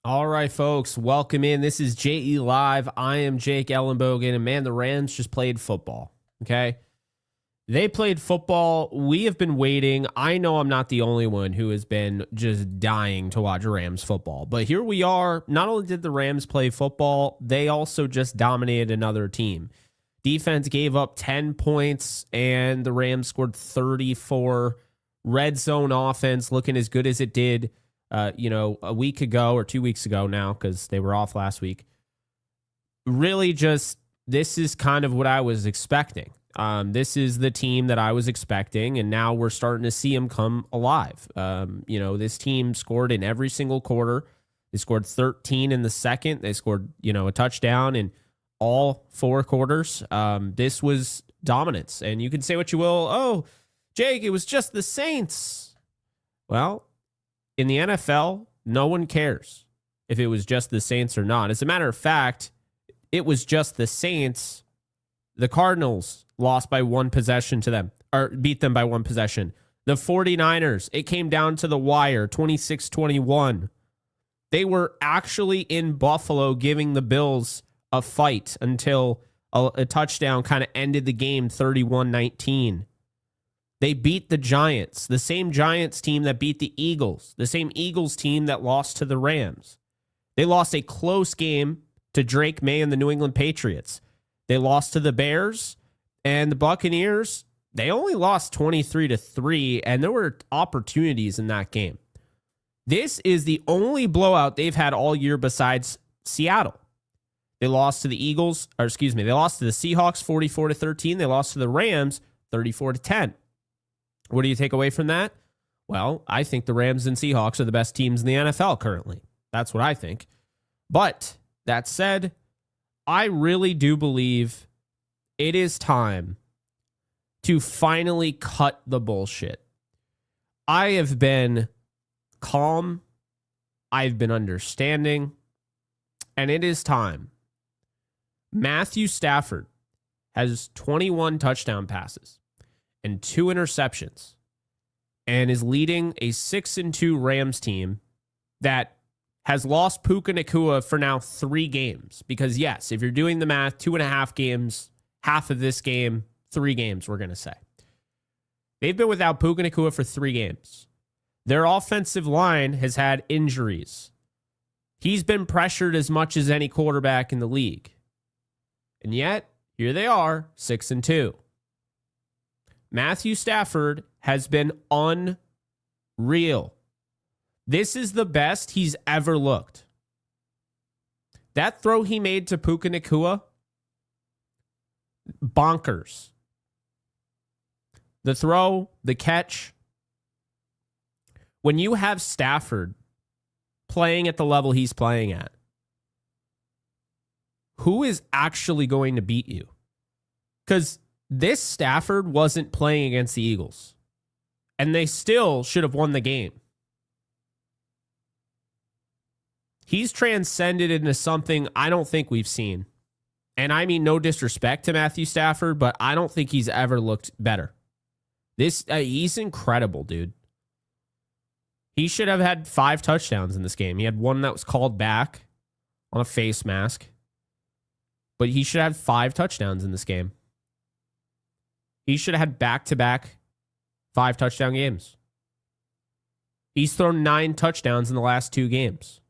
All right, folks, welcome in. This is JE Live. I am Jake Ellenbogen, and man, the Rams just played football. Okay. They played football. We have been waiting. I know I'm not the only one who has been just dying to watch Rams football, but here we are. Not only did the Rams play football, they also just dominated another team. Defense gave up 10 points, and the Rams scored 34. Red zone offense looking as good as it did a week ago or 2 weeks ago now, because they were off last week. Really just, this is kind of what I was expecting. This is the team that I was expecting, and now we're starting to see them come alive. This team scored in every single quarter. They scored 13 in the second. They scored, a touchdown in all four quarters. This was dominance, and you can say what you will. Oh, Jake, it was just the Saints. Well, in the NFL, no one cares if it was just the Saints or not. As a matter of fact, it was just the Saints. The Cardinals lost by one possession to them, or beat them by one possession. The 49ers, it came down to the wire, 26-21. They were actually in Buffalo giving the Bills a fight until a touchdown kind of ended the game 31-19. They beat the Giants, the same Giants team that beat the Eagles, the same Eagles team that lost to the Rams. They lost a close game to Drake May and the New England Patriots. They lost to the Bears and the Buccaneers. They only lost 23-3, and there were opportunities in that game. This is the only blowout they've had all year besides Seattle. They lost to the they lost to the Seahawks 44-13. They lost to the Rams 34-10. What do you take away from that? Well, I think the Rams and Seahawks are the best teams in the NFL currently. That's what I think. But that said, I really do believe it is time to finally cut the bullshit. I have been calm. I've been understanding. And it is time. Matthew Stafford has 21 touchdown passes and 2 interceptions, and is leading a 6-2 Rams team that has lost Puka Nacua for now 3 games. Because yes, if you're doing the math, 2.5 games, half of this game, 3 games, we're going to say. They've been without Puka Nacua for 3 games. Their offensive line has had injuries. He's been pressured as much as any quarterback in the league. And yet, here they are, 6-2. Matthew Stafford has been unreal. This is the best he's ever looked. That throw he made to Puka Nacua, bonkers. The throw, the catch. When you have Stafford playing at the level he's playing at, who is actually going to beat you? Because this Stafford wasn't playing against the Eagles, and they still should have won the game. He's transcended into something I don't think we've seen. And I mean no disrespect to Matthew Stafford, but I don't think he's ever looked better. He's incredible, dude. He should have had 5 touchdowns in this game. He had one that was called back on a face mask. But he should have 5 touchdowns in this game. He should have had back-to-back 5 touchdown games. He's thrown 9 touchdowns in the last 2 games.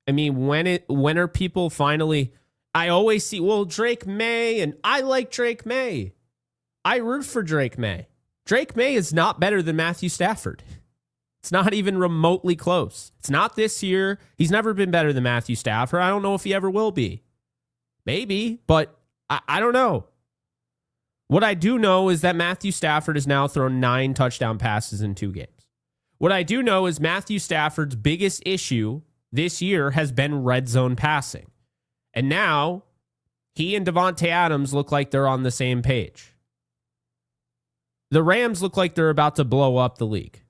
I mean, when are people finally... I always see, well, Drake May, and I like Drake May. I root for Drake May. Drake May is not better than Matthew Stafford. It's not even remotely close. It's not this year. He's never been better than Matthew Stafford. I don't know if he ever will be. Maybe, but I don't know. What I do know is that Matthew Stafford has now thrown 9 touchdown passes in 2 games. What I do know is Matthew Stafford's biggest issue this year has been red zone passing. And now he and Devonte Adams look like they're on the same page. The Rams look like they're about to blow up the league.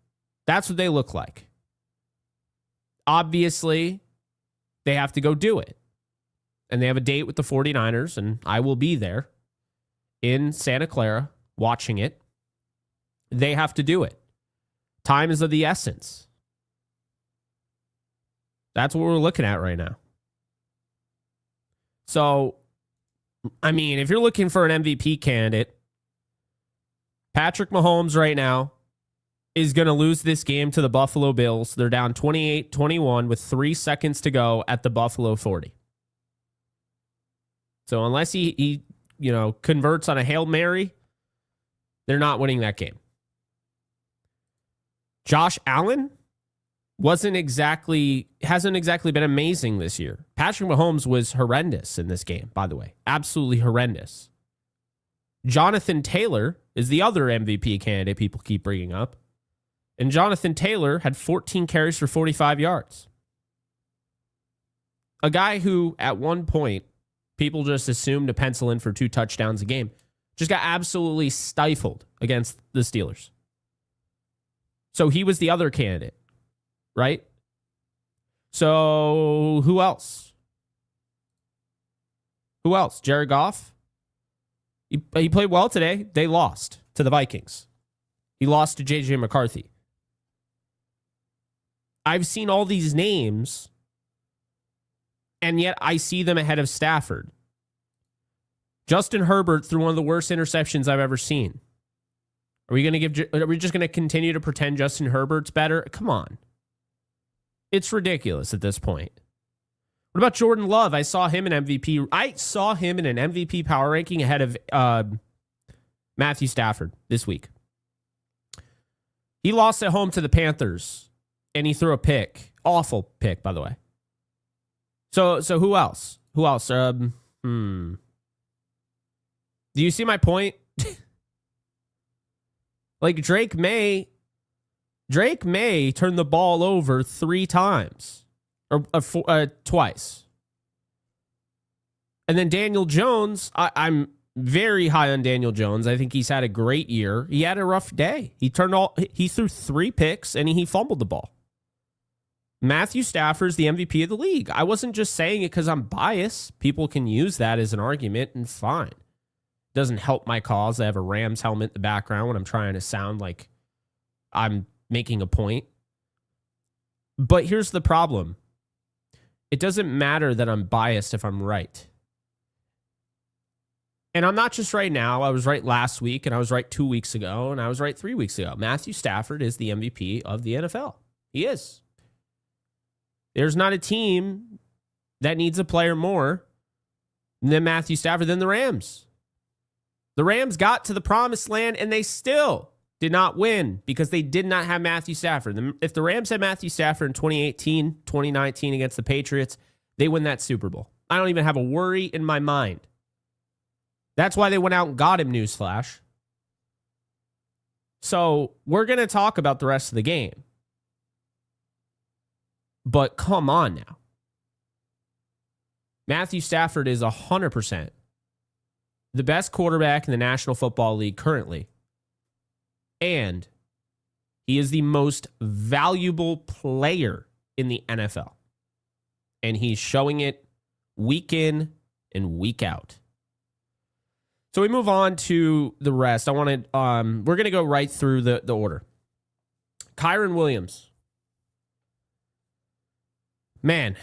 That's what they look like. Obviously, they have to go do it. And they have a date with the 49ers, and I will be there in Santa Clara watching it. They have to do it. Time is of the essence. That's what we're looking at right now. So, I mean, if you're looking for an MVP candidate, Patrick Mahomes right now is going to lose this game to the Buffalo Bills. They're down 28-21 with 3 seconds to go at the Buffalo 40. So unless he converts on a Hail Mary, they're not winning that game. Josh Allen hasn't exactly been amazing this year. Patrick Mahomes was horrendous in this game, by the way. Absolutely horrendous. Jonathan Taylor is the other MVP candidate people keep bringing up. And Jonathan Taylor had 14 carries for 45 yards. A guy who, at one point, people just assumed to pencil in for 2 touchdowns a game, just got absolutely stifled against the Steelers. So he was the other candidate, right? So who else? Who else? Jared Goff? He played well today. They lost to the Vikings. He lost to J.J. McCarthy. I've seen all these names, and yet I see them ahead of Stafford. Justin Herbert threw one of the worst interceptions I've ever seen. Are we just going to continue to pretend Justin Herbert's better? Come on. It's ridiculous at this point. What about Jordan Love? I saw him in an MVP power ranking ahead of Matthew Stafford this week. He lost at home to the Panthers, and he threw a pick. Awful pick, by the way. So who else? Who else? Do you see my point? Like Drake May turned the ball over 3 times or twice. And then Daniel Jones, I'm very high on Daniel Jones. I think he's had a great year. He had a rough day. He threw 3 picks and he fumbled the ball. Matthew Stafford's the MVP of the league. I wasn't just saying it because I'm biased. People can use that as an argument, and fine. Doesn't help my cause. I have a Rams helmet in the background when I'm trying to sound like I'm making a point. But here's the problem. It doesn't matter that I'm biased if I'm right. And I'm not just right now. I was right last week, and I was right 2 weeks ago, and I was right 3 weeks ago. Matthew Stafford is the MVP of the NFL. He is. There's not a team that needs a player more than Matthew Stafford than the Rams. The Rams got to the promised land, and they still did not win because they did not have Matthew Stafford. If the Rams had Matthew Stafford in 2018, 2019 against the Patriots, they win that Super Bowl. I don't even have a worry in my mind. That's why they went out and got him, newsflash. So we're going to talk about the rest of the game. But come on now. Matthew Stafford is 100% the best quarterback in the National Football League currently. And he is the most valuable player in the NFL. And he's showing it week in and week out. So we move on to the rest. We're going to go right through the order. Kairen Williams. Man,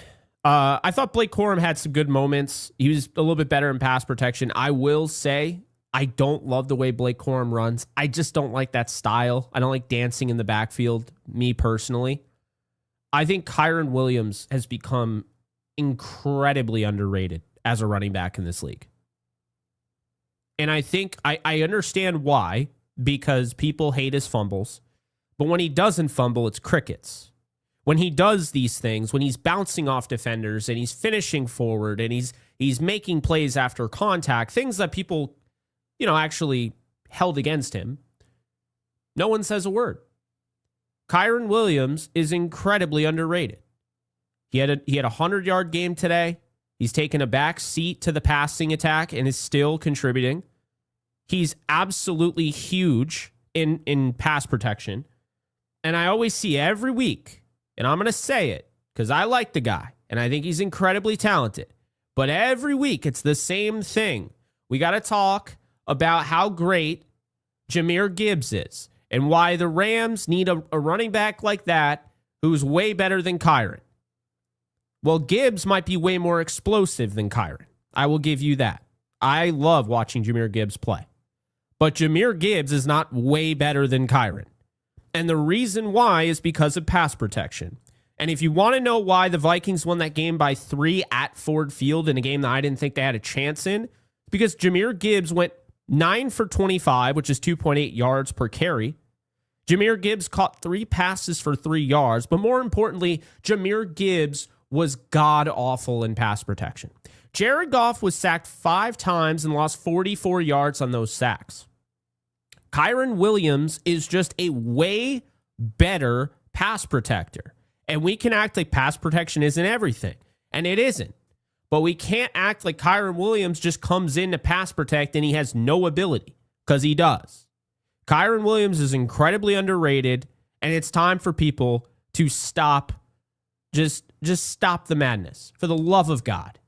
I thought Blake Corum had some good moments. He was a little bit better in pass protection. I will say, I don't love the way Blake Corum runs. I just don't like that style. I don't like dancing in the backfield, me personally. I think Kairen Williams has become incredibly underrated as a running back in this league. And I think I understand why, because people hate his fumbles. But when he doesn't fumble, it's crickets. When he does these things, when he's bouncing off defenders and he's finishing forward and he's making plays after contact, things that people, actually held against him, no one says a word. Kairen Williams is incredibly underrated. He had a 100-yard game today. He's taken a back seat to the passing attack and is still contributing. He's absolutely huge in pass protection. And I always see every week, and I'm going to say it because I like the guy and I think he's incredibly talented. But every week it's the same thing. We got to talk about how great Jahmyr Gibbs is and why the Rams need a running back like that who's way better than Kairen. Well, Gibbs might be way more explosive than Kairen. I will give you that. I love watching Jahmyr Gibbs play. But Jahmyr Gibbs is not way better than Kairen. And the reason why is because of pass protection. And if you want to know why the Vikings won that game by 3 at Ford Field in a game that I didn't think they had a chance in, because Jahmyr Gibbs went 9 for 25, which is 2.8 yards per carry. Jahmyr Gibbs caught 3 passes for 3 yards. But more importantly, Jahmyr Gibbs was god-awful in pass protection. Jared Goff was sacked 5 times and lost 44 yards on those sacks. Kairen Williams is just a way better pass protector. And we can act like pass protection isn't everything. And it isn't. But we can't act like Kairen Williams just comes in to pass protect and he has no ability. Because he does. Kairen Williams is incredibly underrated. And it's time for people to stop. Just stop the madness. For the love of God.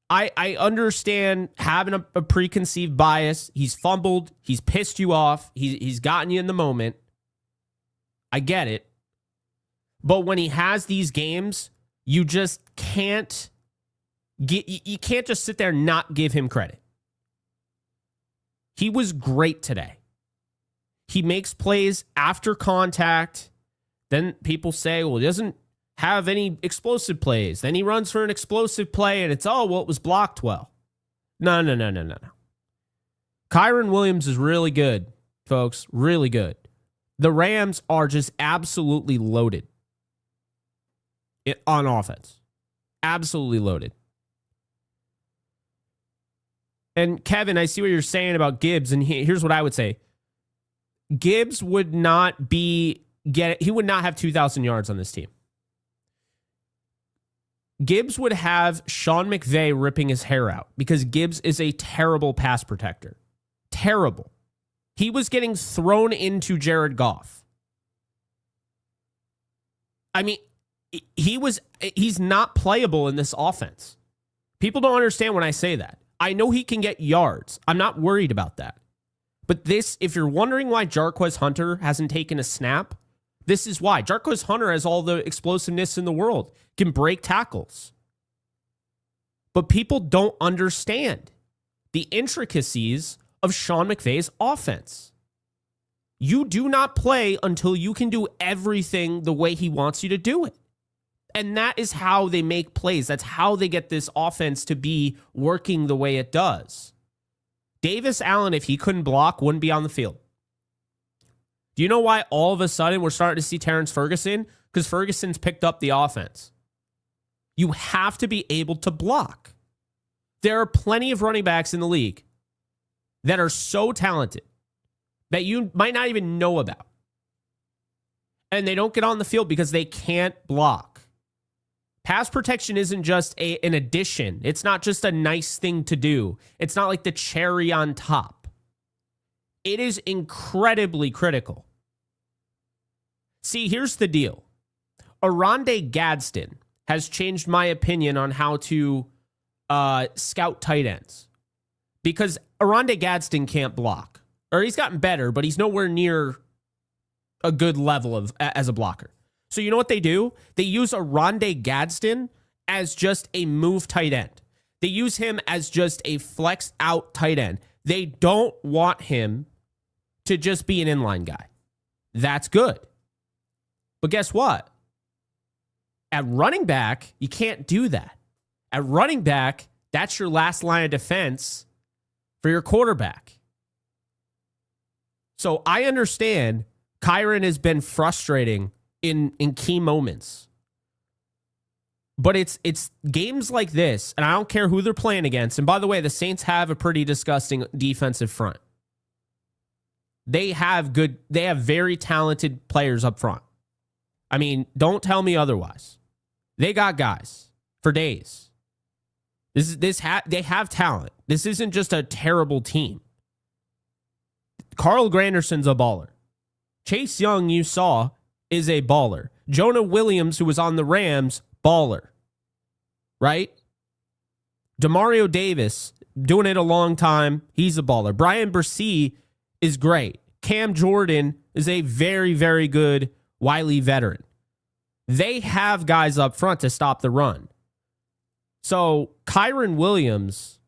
I understand having a preconceived bias. He's fumbled. He's pissed you off. He's gotten you in the moment. I get it. But when he has these games, you just can't you can't just sit there and not give him credit. He was great today. He makes plays after contact. Then people say, well, he doesn't have any explosive plays. Then he runs for an explosive play and it's, it was blocked well. No. Kairen Williams is really good, folks. Really good. The Rams are just absolutely loaded on offense. Absolutely loaded. And Kevin, I see what you're saying about Gibbs, and here's what I would say. Gibbs would not he would not have 2,000 yards on this team. Gibbs would have Sean McVay ripping his hair out because Gibbs is a terrible pass protector. Terrible. He was getting thrown into Jared Goff. I mean, he's not playable in this offense. People don't understand when I say that. I know he can get yards. I'm not worried about that. But if you're wondering why Jarquez Hunter hasn't taken a snap, this is why. Jarquez Hunter has all the explosiveness in the world, can break tackles. But people don't understand the intricacies of Sean McVay's offense. You do not play until you can do everything the way he wants you to do it. And that is how they make plays. That's how they get this offense to be working the way it does. Davis Allen, if he couldn't block, wouldn't be on the field. Do you know why all of a sudden we're starting to see Terrence Ferguson? Because Ferguson's picked up the offense. You have to be able to block. There are plenty of running backs in the league that are so talented that you might not even know about. And they don't get on the field because they can't block. Pass protection isn't just an addition. It's not just a nice thing to do. It's not like the cherry on top. It is incredibly critical. See, here's the deal. Oronde Gadsden has changed my opinion on how to scout tight ends. Because Oronde Gadsden can't block. Or he's gotten better, but he's nowhere near a good level as a blocker. So you know what they do? They use Oronde Gadsden as just a move tight end. They use him as just a flex out tight end. They don't want him to just be an inline guy. That's good. But guess what? At running back, you can't do that. At running back, that's your last line of defense for your quarterback. So I understand Kairen has been frustrating in key moments. But it's games like this, and I don't care who they're playing against. And by the way, the Saints have a pretty disgusting defensive front. They have very talented players up front. I mean, don't tell me otherwise. They got guys for days. They have talent. This isn't just a terrible team. Carl Granderson's a baller. Chase Young, you saw, is a baller. Jonah Williams, who was on the Rams, baller. Right? Demario Davis, doing it a long time. He's a baller. Brian Bresee is great. Cam Jordan is a very, very good wily veteran. They have guys up front to stop the run. So Kairen Williams,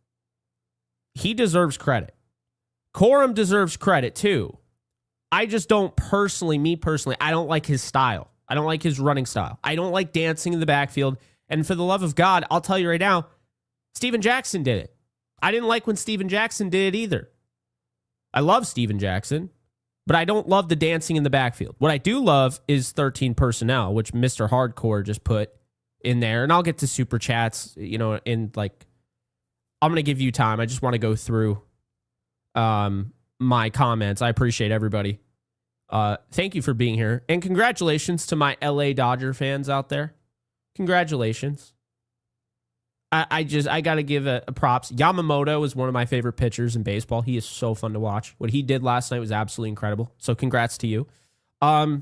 he deserves credit. Corum deserves credit too. I just don't me personally, I don't like his style. I don't like his running style. I don't like dancing in the backfield. And for the love of God, I'll tell you right now, Steven Jackson did it. I didn't like when Steven Jackson did it either. I love Steven Jackson, but I don't love the dancing in the backfield. What I do love is 13 personnel, which Mr. Hardcore just put in there. And I'll get to super chats, I'm going to give you time. I just want to go through my comments. I appreciate everybody. Thank you for being here. And congratulations to my LA Dodger fans out there. Congratulations. I got to give a props. Yamamoto is one of my favorite pitchers in baseball. He is so fun to watch. What he did last night was absolutely incredible. So congrats to you. What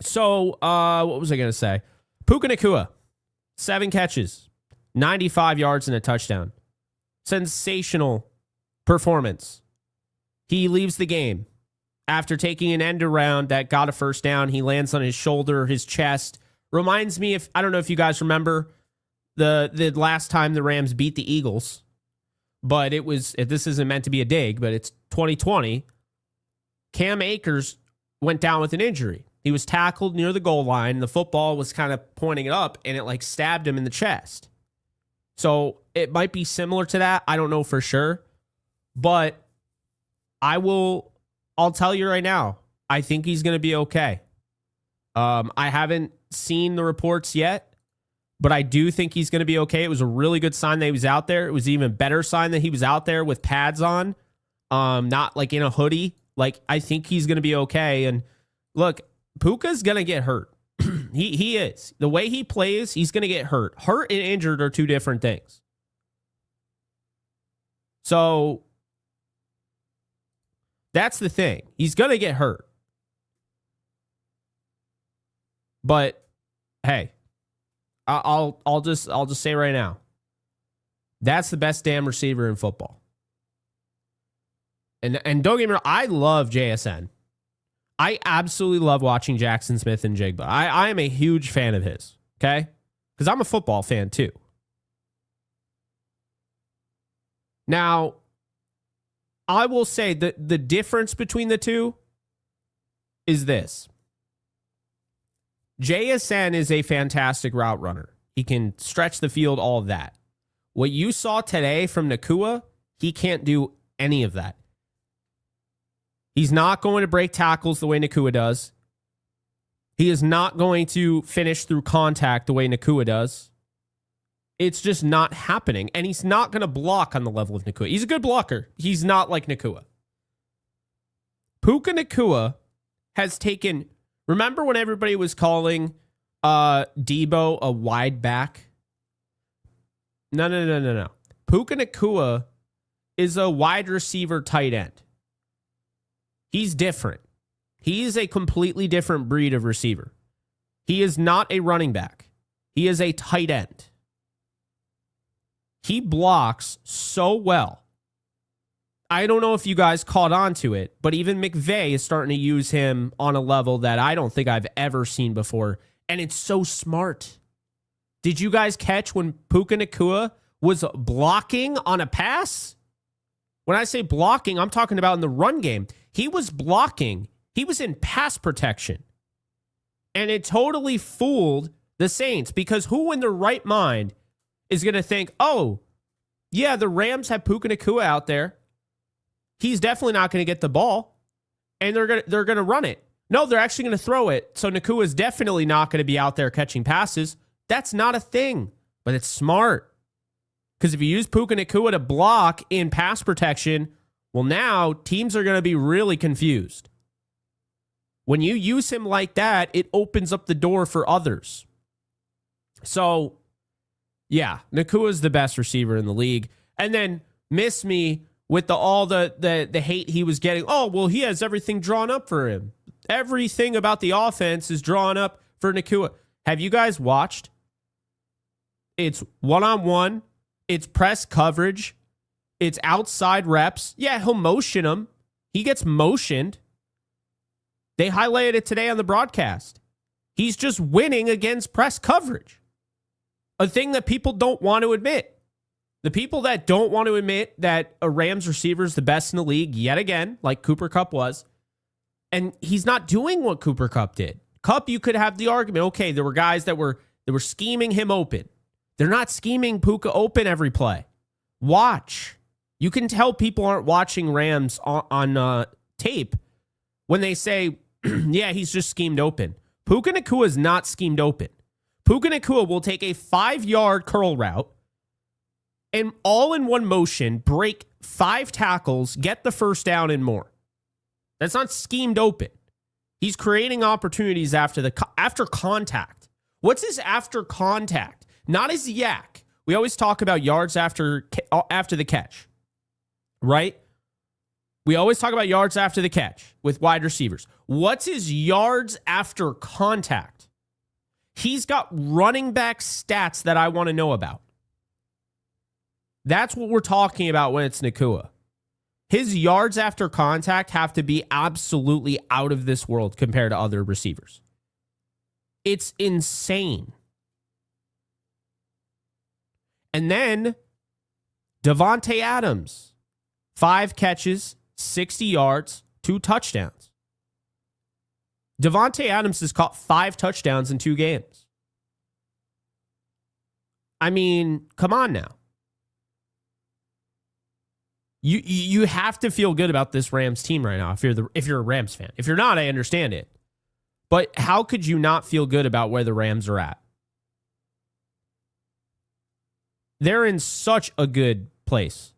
was I going to say? Puka Nakua, 7 catches, 95 yards and a touchdown. Sensational performance. He leaves the game after taking an end around that got a first down. He lands on his shoulder, his chest. Reminds me I don't know if you guys remember the last time the Rams beat the Eagles, but this isn't meant to be a dig, but it's 2020. Cam Akers went down with an injury. He was tackled near the goal line. The football was kind of pointing it up, and it stabbed him in the chest. So it might be similar to that. I don't know for sure, but I'll tell you right now, I think he's going to be okay. I haven't seen the reports yet, but I do think he's going to be okay. It was a really good sign that he was out there. It was an even better sign that he was out there with pads on, not in a hoodie. I think he's going to be okay. And look, Puka's going to get hurt. He is. The way he plays, he's going to get hurt. Hurt and injured are two different things. So that's the thing. He's going to get hurt. But hey, I'll just say right now, that's the best damn receiver in football. And don't get me wrong, I love JSN. I absolutely love watching Jackson Smith and Jigba. I am a huge fan of his, okay? Because I'm a football fan too. Now, I will say that the difference between the two is this. JSN is a fantastic route runner. He can stretch the field, all of that. What you saw today from Nakua, he can't do any of that. He's not going to break tackles the way Nakua does. He is not going to finish through contact the way Nakua does. It's just not happening. And he's not going to block on the level of Nakua. He's a good blocker. He's not like Nakua. Puka Nakua has taken... Remember when everybody was calling Debo a wide back? No. Puka Nakua is a wide receiver tight end. He's different. He is a completely different breed of receiver. He is not a running back. He is a tight end. He blocks so well. I don't know if you guys caught on to it, but even McVay is starting to use him on a level that I don't think I've ever seen before. And it's so smart. Did you guys catch when Puka Nakua was blocking on a pass? When I say blocking, I'm talking about in the run game. He was blocking. He was in pass protection. And it totally fooled the Saints, because who in their right mind is going to think, oh, yeah, the Rams have Puka Nakua out there. He's definitely not going to get the ball, and they're going to run it. No, they're actually going to throw it. So Nakua is definitely not going to be out there catching passes. That's not a thing, but it's smart. Because if you use Puka Nakua to block in pass protection, well, now teams are going to be really confused. When you use him like that, it opens up the door for others. So, yeah, Nakua is the best receiver in the league. And then miss me with all the hate he was getting. Oh, well, he has everything drawn up for him. Everything about the offense is drawn up for Nakua. Have you guys watched? It's one-on-one. It's press coverage. It's outside reps. Yeah, he'll motion him. He gets motioned. They highlighted it today on the broadcast. He's just winning against press coverage. A thing that people don't want to admit. The people that don't want to admit that a Rams receiver is the best in the league, yet again, like Cooper Kupp was, and he's not doing what Cooper Kupp did. Kupp, you could have the argument, okay, there were guys that were scheming him open. They're not scheming Puka open every play. Watch. You can tell people aren't watching Rams on tape when they say, yeah, he's just schemed open. Puka Nacua is not schemed open. Puka Nacua will take a 5-yard curl route and all in one motion, break 5 tackles, get the first down and more. That's not schemed open. He's creating opportunities after contact. What's his after contact? Not his yak. We always talk about yards after the catch, right? We always talk about yards after the catch with wide receivers. What's his yards after contact? He's got running back stats that I want to know about. That's what we're talking about when it's Nacua. His yards after contact have to be absolutely out of this world compared to other receivers. It's insane. And then Devonte Adams, 5 catches, 60 yards, 2 touchdowns. Devonte Adams has caught 5 touchdowns in 2 games. I mean, come on now. You have to feel good about this Rams team right now if you're a Rams fan. If you're not, I understand it. But how could you not feel good about where the Rams are at? They're in such a good place.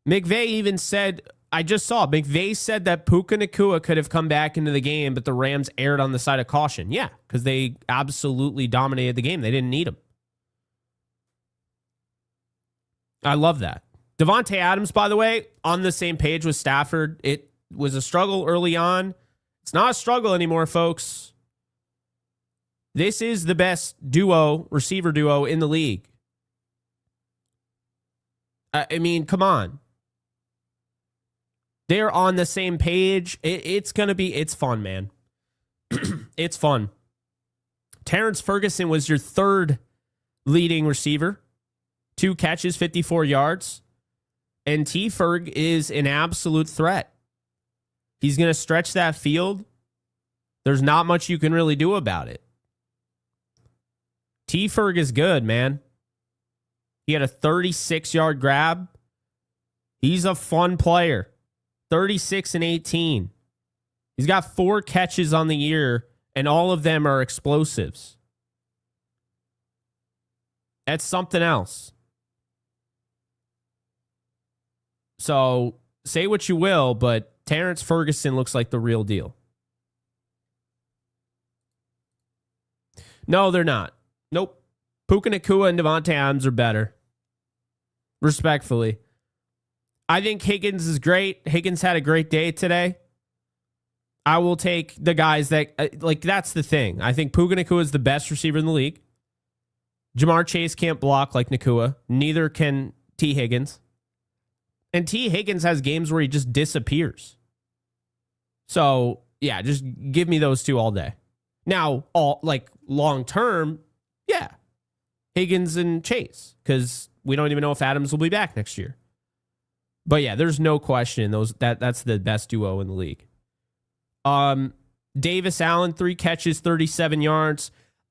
McVay even said, McVay said that Puka Nacua could have come back into the game, but the Rams erred on the side of caution. Yeah, because they absolutely dominated the game. They didn't need him. I love that. Devonte Adams, by the way, on the same page with Stafford. It was a struggle early on. It's not a struggle anymore, folks. This is the best receiver duo in the league. I mean, come on. They're on the same page. It's fun, man. It's fun. Terrence Ferguson was your 3rd leading receiver. 2 catches, 54 yards. And T-Ferg is an absolute threat. He's going to stretch that field. There's not much you can really do about it. T-Ferg is good, man. He had a 36-yard grab. He's a fun player. 36 and 18. He's got 4 catches on the year, and all of them are explosives. That's something else. So, say what you will, but Terrence Ferguson looks like the real deal. No, they're not. Nope. Puka Nacua and Devonte Adams are better. Respectfully. I think Higgins is great. Higgins had a great day today. I will take the guys that, that's the thing. I think Puka Nacua is the best receiver in the league. Jamar Chase can't block like Nacua. Neither can T. Higgins. And T. Higgins has games where he just disappears. So, yeah, just give me those 2 all day. Now, long term, yeah, Higgins and Chase, because we don't even know if Adams will be back next year. But yeah, there's no question that's the best duo in the league. Davis Allen, 3 catches, 37 yards.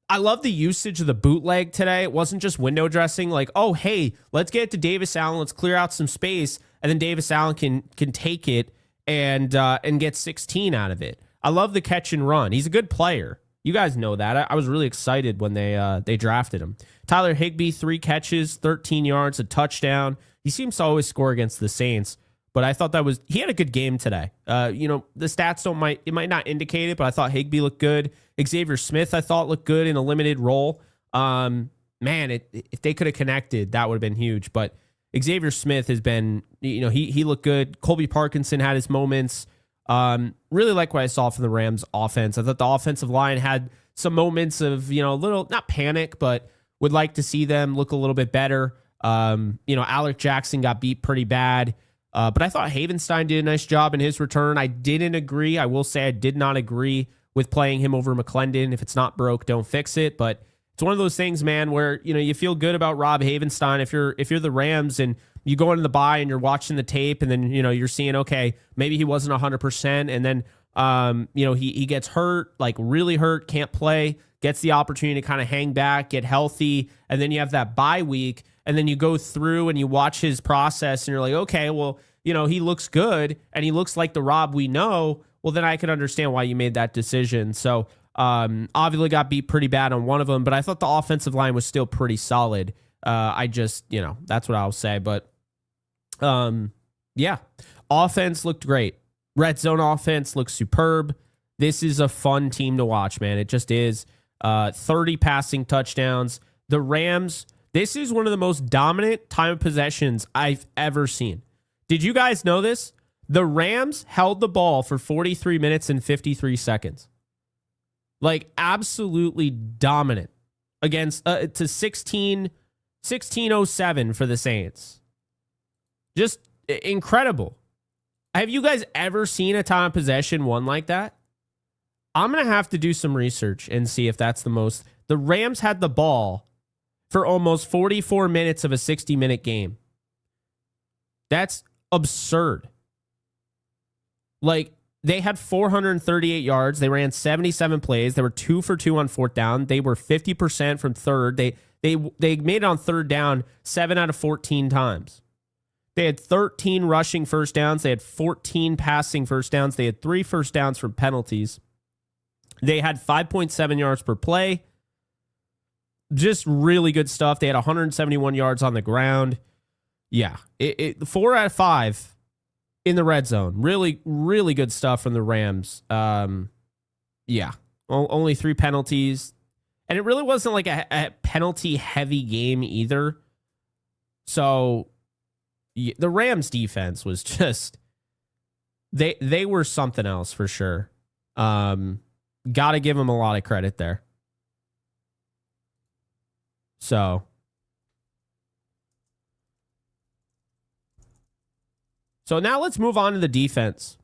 I love the usage of the bootleg today. It wasn't just window dressing, like, oh, hey, let's get it to Davis Allen. Let's clear out some space. And then Davis Allen can take it and get 16 out of it. I love the catch and run. He's a good player. You guys know that. I was really excited when they drafted him. Tyler Higbee, 3 catches, 13 yards, a touchdown. He seems to always score against the Saints, but I thought he had a good game today. The stats might not indicate it, but I thought Higbee looked good. Xavier Smith, I thought, looked good in a limited role. If they could have connected, that would have been huge. But Xavier Smith has been, he looked good. Colby Parkinson had his moments. Really like what I saw from the Rams offense. I thought the offensive line had some moments of, a little, not panic, but would like to see them look a little bit better. Alec Jackson got beat pretty bad. But I thought Havenstein did a nice job in his return. I will say I did not agree with playing him over McClendon. If it's not broke, don't fix it. But it's one of those things, man, where you feel good about Rob Havenstein if you're the Rams and you go into the bye and you're watching the tape and then you're seeing, okay, maybe he wasn't 100%, and then he gets hurt, like really hurt, can't play, gets the opportunity to kind of hang back, get healthy, and then you have that bye week, and then you go through and you watch his process and you're like, okay, well, he looks good and he looks like the Rob we know. Well, then I can understand why you made that decision. So obviously got beat pretty bad on one of them, but I thought the offensive line was still pretty solid. I just, that's what I'll say. But yeah, offense looked great. Red zone offense looks superb. This is a fun team to watch, man. It just is. 30 passing touchdowns. The Rams, this is one of the most dominant time of possessions I've ever seen. Did you guys know this? The Rams held the ball for 43 minutes and 53 seconds. Like, absolutely dominant against to 1607 for the Saints. Just incredible. Have you guys ever seen a time of possession won like that? I'm going to have to do some research and see if that's the most. The Rams had the ball for almost 44 minutes of a 60-minute game. That's absurd. Like, they had 438 yards. They ran 77 plays. They were 2 for 2 on fourth down. They were 50% from third. They made it on third down 7 out of 14 times. They had 13 rushing first downs. They had 14 passing first downs. They had 3 first downs from penalties. They had 5.7 yards per play. Just really good stuff. They had 171 yards on the ground. Yeah, 4 out of 5 in the red zone. Really, really good stuff from the Rams. Yeah, only 3 penalties. And it really wasn't like a penalty-heavy game either. So the Rams defense was just, they were something else for sure. Got to give them a lot of credit there. So now let's move on to the defense.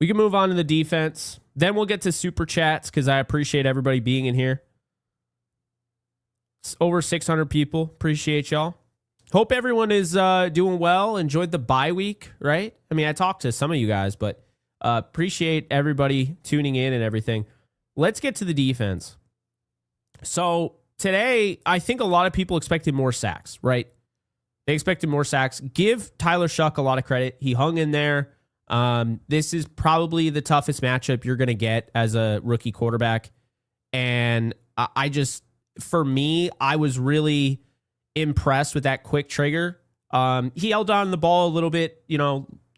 We can move on to the defense. Then we'll get to super chats because I appreciate everybody being in here. It's over 600 people. Appreciate y'all. Hope everyone is doing well. Enjoyed the bye week, right? I mean, I talked to some of you guys, but appreciate everybody tuning in and everything. Let's get to the defense. So today, I think a lot of people expected more sacks, right? They expected more sacks. Give Tyler Shuck a lot of credit. He hung in there. This is probably the toughest matchup you're going to get as a rookie quarterback. And for me, I was really impressed with that quick trigger. He held on the ball a little bit,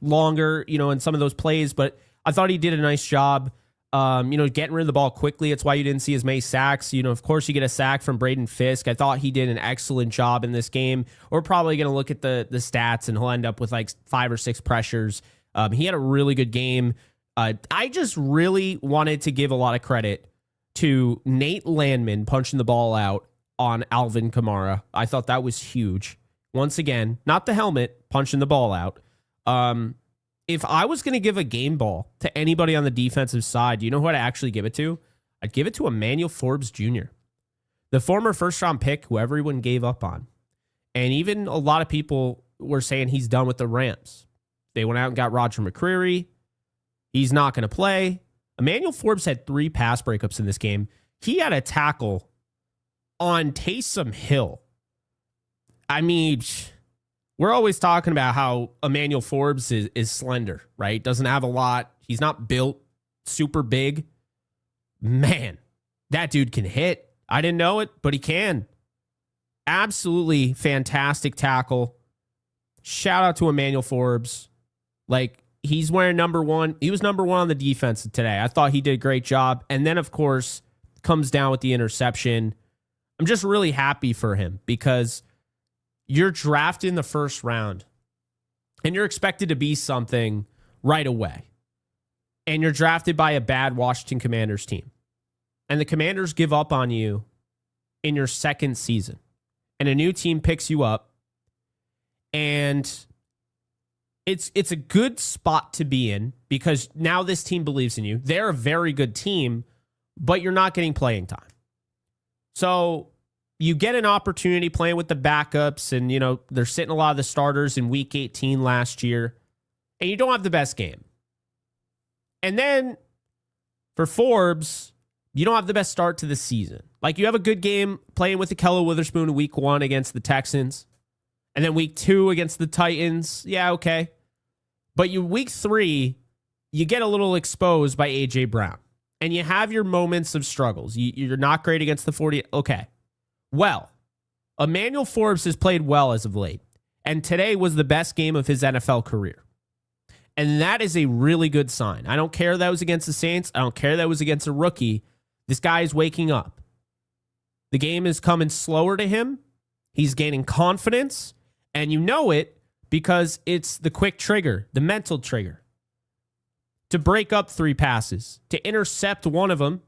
longer, in some of those plays, but I thought he did a nice job. Getting rid of the ball quickly. It's why you didn't see as many sacks. Of course, you get a sack from Braden Fisk. I thought he did an excellent job in this game. We're probably going to look at the stats, and he'll end up with like 5 or 6 pressures. He had a really good game. I just really wanted to give a lot of credit to Nate Landman punching the ball out on Alvin Kamara. I thought that was huge. Once again, not the helmet, punching the ball out. If I was going to give a game ball to anybody on the defensive side, do you know who I'd actually give it to? I'd give it to Emmanuel Forbes Jr., the former first-round pick who everyone gave up on. And even a lot of people were saying he's done with the Rams. They went out and got Roger McCreary. He's not going to play. Emmanuel Forbes had 3 pass breakups in this game. He had a tackle on Taysom Hill. I mean, we're always talking about how Emmanuel Forbes is slender, right? Doesn't have a lot. He's not built super big. Man, that dude can hit. I didn't know it, but he can. Absolutely fantastic tackle. Shout out to Emmanuel Forbes. Like, he's wearing number 1. He was number 1 on the defense today. I thought he did a great job. And then, of course, comes down with the interception. I'm just really happy for him because you're drafted in the first round and you're expected to be something right away. And you're drafted by a bad Washington Commanders team. And the Commanders give up on you in your second season. And a new team picks you up. And it's a good spot to be in because now this team believes in you. They're a very good team, but you're not getting playing time. So you get an opportunity playing with the backups, and, they're sitting a lot of the starters in week 18 last year, and you don't have the best game. And then for Forbes, you don't have the best start to the season. Like, you have a good game playing with Ahkello Witherspoon in week 1 against the Texans, and then week 2 against the Titans. Yeah, okay. But week 3, you get a little exposed by A.J. Brown, and you have your moments of struggles. You're not great against the 40. Okay. Well, Emmanuel Forbes has played well as of late, and today was the best game of his NFL career. And that is a really good sign. I don't care that was against the Saints. I don't care that was against a rookie. This guy is waking up. The game is coming slower to him. He's gaining confidence, and you know it because it's the quick trigger, the mental trigger, to break up 3 passes, to intercept one of them,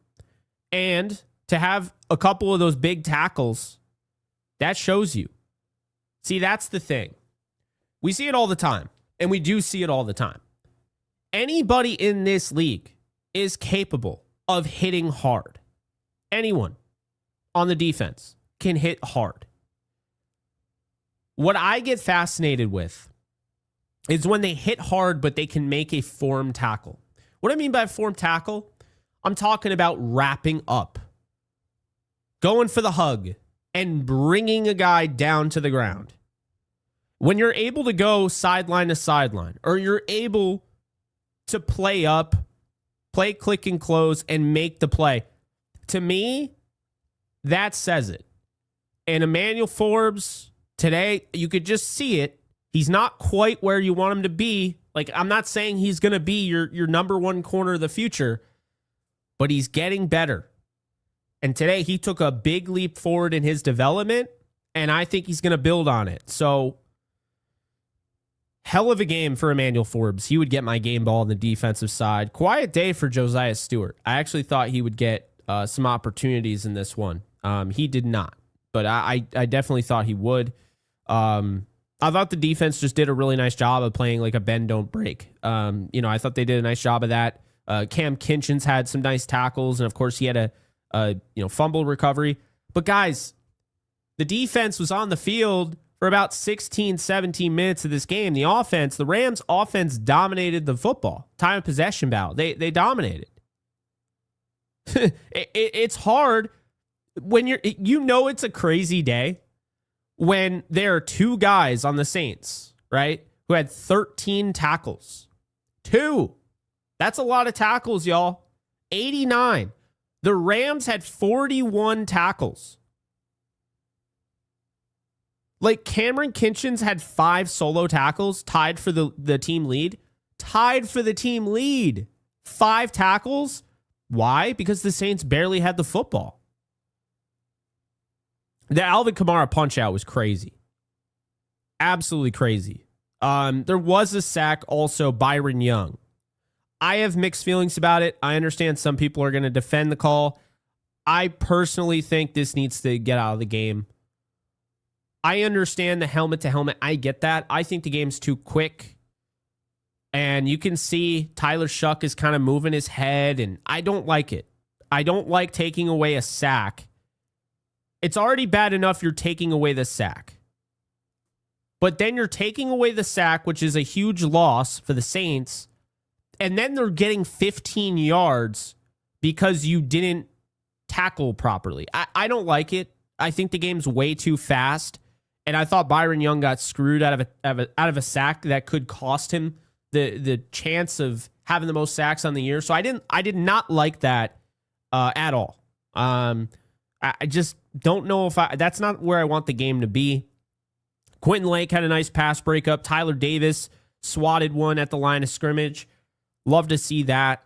and to have a couple of those big tackles. That shows you. See, that's the thing. We see it all the time, and we do see it all the time. Anybody in this league is capable of hitting hard. Anyone on the defense can hit hard. What I get fascinated with is when they hit hard, but they can make a form tackle. What I mean by form tackle, I'm talking about wrapping up, going for the hug, and bringing a guy down to the ground. When you're able to go sideline to sideline, or you're able to play up, play click and close, and make the play, to me, that says it. And Emmanuel Forbes, today, you could just see it. He's not quite where you want him to be. Like, I'm not saying he's going to be your number 1 corner of the future, but he's getting better. And today he took a big leap forward in his development, and I think he's going to build on it. So, hell of a game for Emmanuel Forbes. He would get my game ball on the defensive side. Quiet day for Josiah Stewart. I actually thought he would get some opportunities in this one. He did not, but I definitely thought he would. I thought the defense just did a really nice job of playing like a bend, don't break. I thought they did a nice job of that. Cam Kinchins had some nice tackles, and of course he had a fumble recovery. But guys, the defense was on the field for about 16, 17 minutes of this game. The Rams offense dominated the football. Time of possession battle. They dominated. It's hard when it's a crazy day when there are 2 guys on the Saints, right, who had 13 tackles. 2. That's a lot of tackles, y'all. 89. The Rams had 41 tackles. Like, Cameron Kinchins had 5 solo tackles, tied for the team lead. Tied for the team lead. 5 tackles. Why? Because the Saints barely had the football. The Alvin Kamara punch-out was crazy. Absolutely crazy. There was a sack also, Byron Young. I have mixed feelings about it. I understand some people are going to defend the call. I personally think this needs to get out of the game. I understand the helmet to helmet. I get that. I think the game's too quick. And you can see Tyler Shuck is kind of moving his head, and I don't like it. I don't like taking away a sack. It's already bad enough you're taking away the sack. But then you're taking away the sack, which is a huge loss for the Saints, and then they're getting 15 yards because you didn't tackle properly. I don't like it. I think the game's way too fast, and I thought Byron Young got screwed out of a sack that could cost him the chance of having the most sacks on the year. So I did not like that at all. I just don't know if that's not where I want the game to be. Quentin Lake had a nice pass breakup. Tyler Davis swatted one at the line of scrimmage. Love to see that.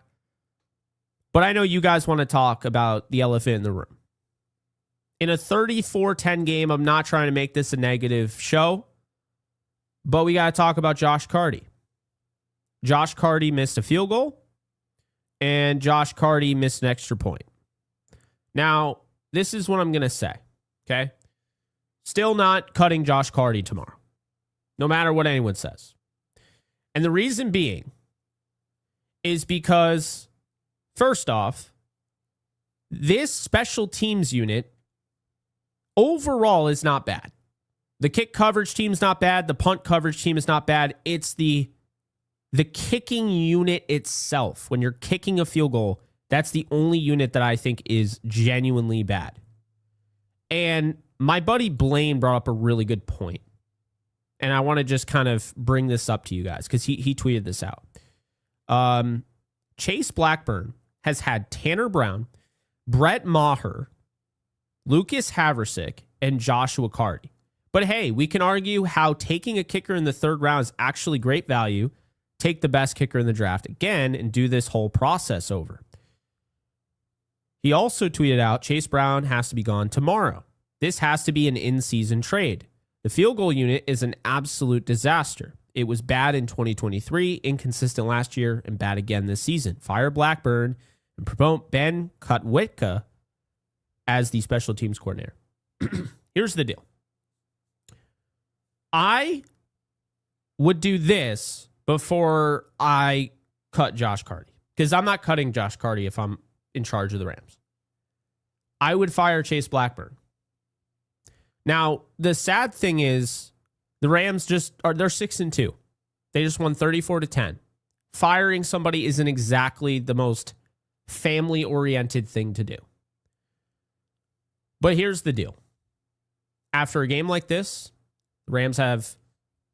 But I know you guys want to talk about the elephant in the room. In a 34-10 game, I'm not trying to make this a negative show, but we got to talk about Josh Carty. Josh Carty missed a field goal, and Josh Carty missed an extra point. Now, this is what I'm going to say, okay? Still not cutting Josh Carty tomorrow, no matter what anyone says. And the reason being is because, first off, this special teams unit overall is not bad. The kick coverage team's not bad. The punt coverage team is not bad. It's the kicking unit itself. When you're kicking a field goal, that's the only unit that I think is genuinely bad. And my buddy Blaine brought up a really good point. And I want to just kind of bring this up to you guys because he tweeted this out. Chase Blackburn has had Tanner Brown, Brett Maher, Lucas Haversick, and Joshua Carty. But hey, we can argue how taking a kicker in the third round is actually great value. Take the best kicker in the draft again and do this whole process over. He also tweeted out, Chase Brown has to be gone tomorrow. This has to be an in-season trade. The field goal unit is an absolute disaster. It was bad in 2023, inconsistent last year, and bad again this season. Fire Blackburn and promote Ben Kutwitka as the special teams coordinator. Here's the deal. I would do this before I cut Josh Carty, because I'm not cutting Josh Carty if I'm in charge of the Rams. I would fire Chase Blackburn. Now, the sad thing is the Rams they're 6-2. They just won 34-10. Firing somebody isn't exactly the most family-oriented thing to do. But here's the deal. After a game like this, the Rams have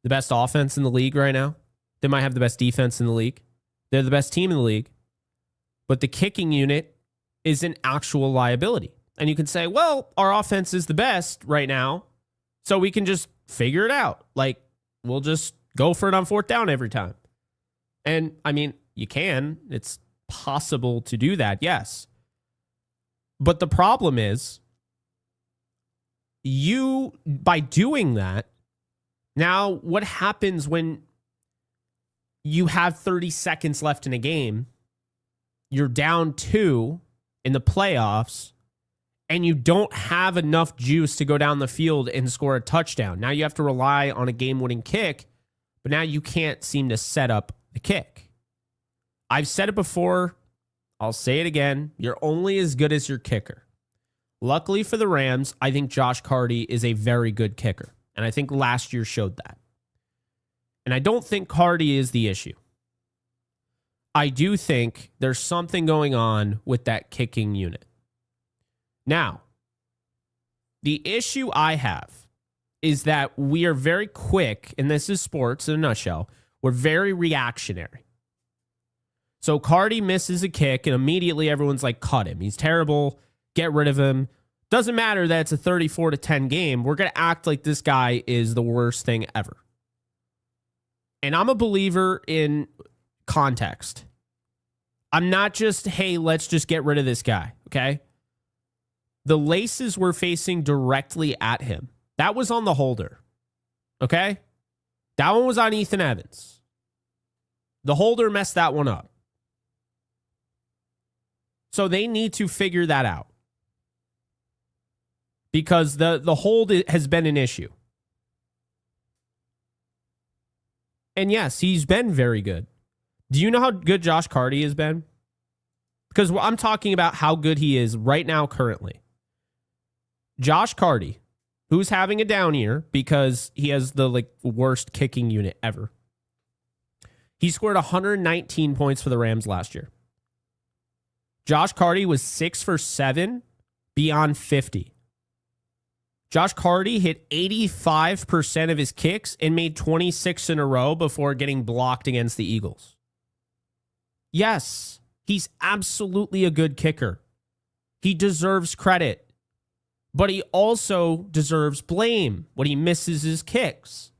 the best offense in the league right now. They might have the best defense in the league. They're the best team in the league. But the kicking unit is an actual liability. And you can say, well, our offense is the best right now, so we can just figure it out. Like, we'll just go for it on fourth down every time. And, I mean, you can. It's possible to do that, yes. But the problem is, by doing that, now what happens when you have 30 seconds left in a game, you're down 2 in the playoffs, and you don't have enough juice to go down the field and score a touchdown. Now you have to rely on a game-winning kick, but now you can't seem to set up the kick. I've said it before. I'll say it again. You're only as good as your kicker. Luckily for the Rams, I think Josh Carty is a very good kicker, and I think last year showed that. And I don't think Carty is the issue. I do think there's something going on with that kicking unit. Now, the issue I have is that we are very quick, and this is sports in a nutshell, we're very reactionary. So Carty misses a kick, and immediately everyone's like, cut him. He's terrible. Get rid of him. Doesn't matter that it's a 34-10 game. We're going to act like this guy is the worst thing ever. And I'm a believer in context. I'm not just, hey, let's just get rid of this guy, okay? The laces were facing directly at him. That was on the holder, okay? That one was on Ethan Evans. The holder messed that one up. So they need to figure that out, because the hold has been an issue. And yes, he's been very good. Do you know how good Josh Carty has been? Because I'm talking about how good he is right now currently. Josh Carty, who's having a down year because he has the worst kicking unit ever. He scored 119 points for the Rams last year. Josh Carty was 6 for 7 beyond 50. Josh Carty hit 85% of his kicks and made 26 in a row before getting blocked against the Eagles. Yes, he's absolutely a good kicker. He deserves credit. But he also deserves blame when he misses his kicks.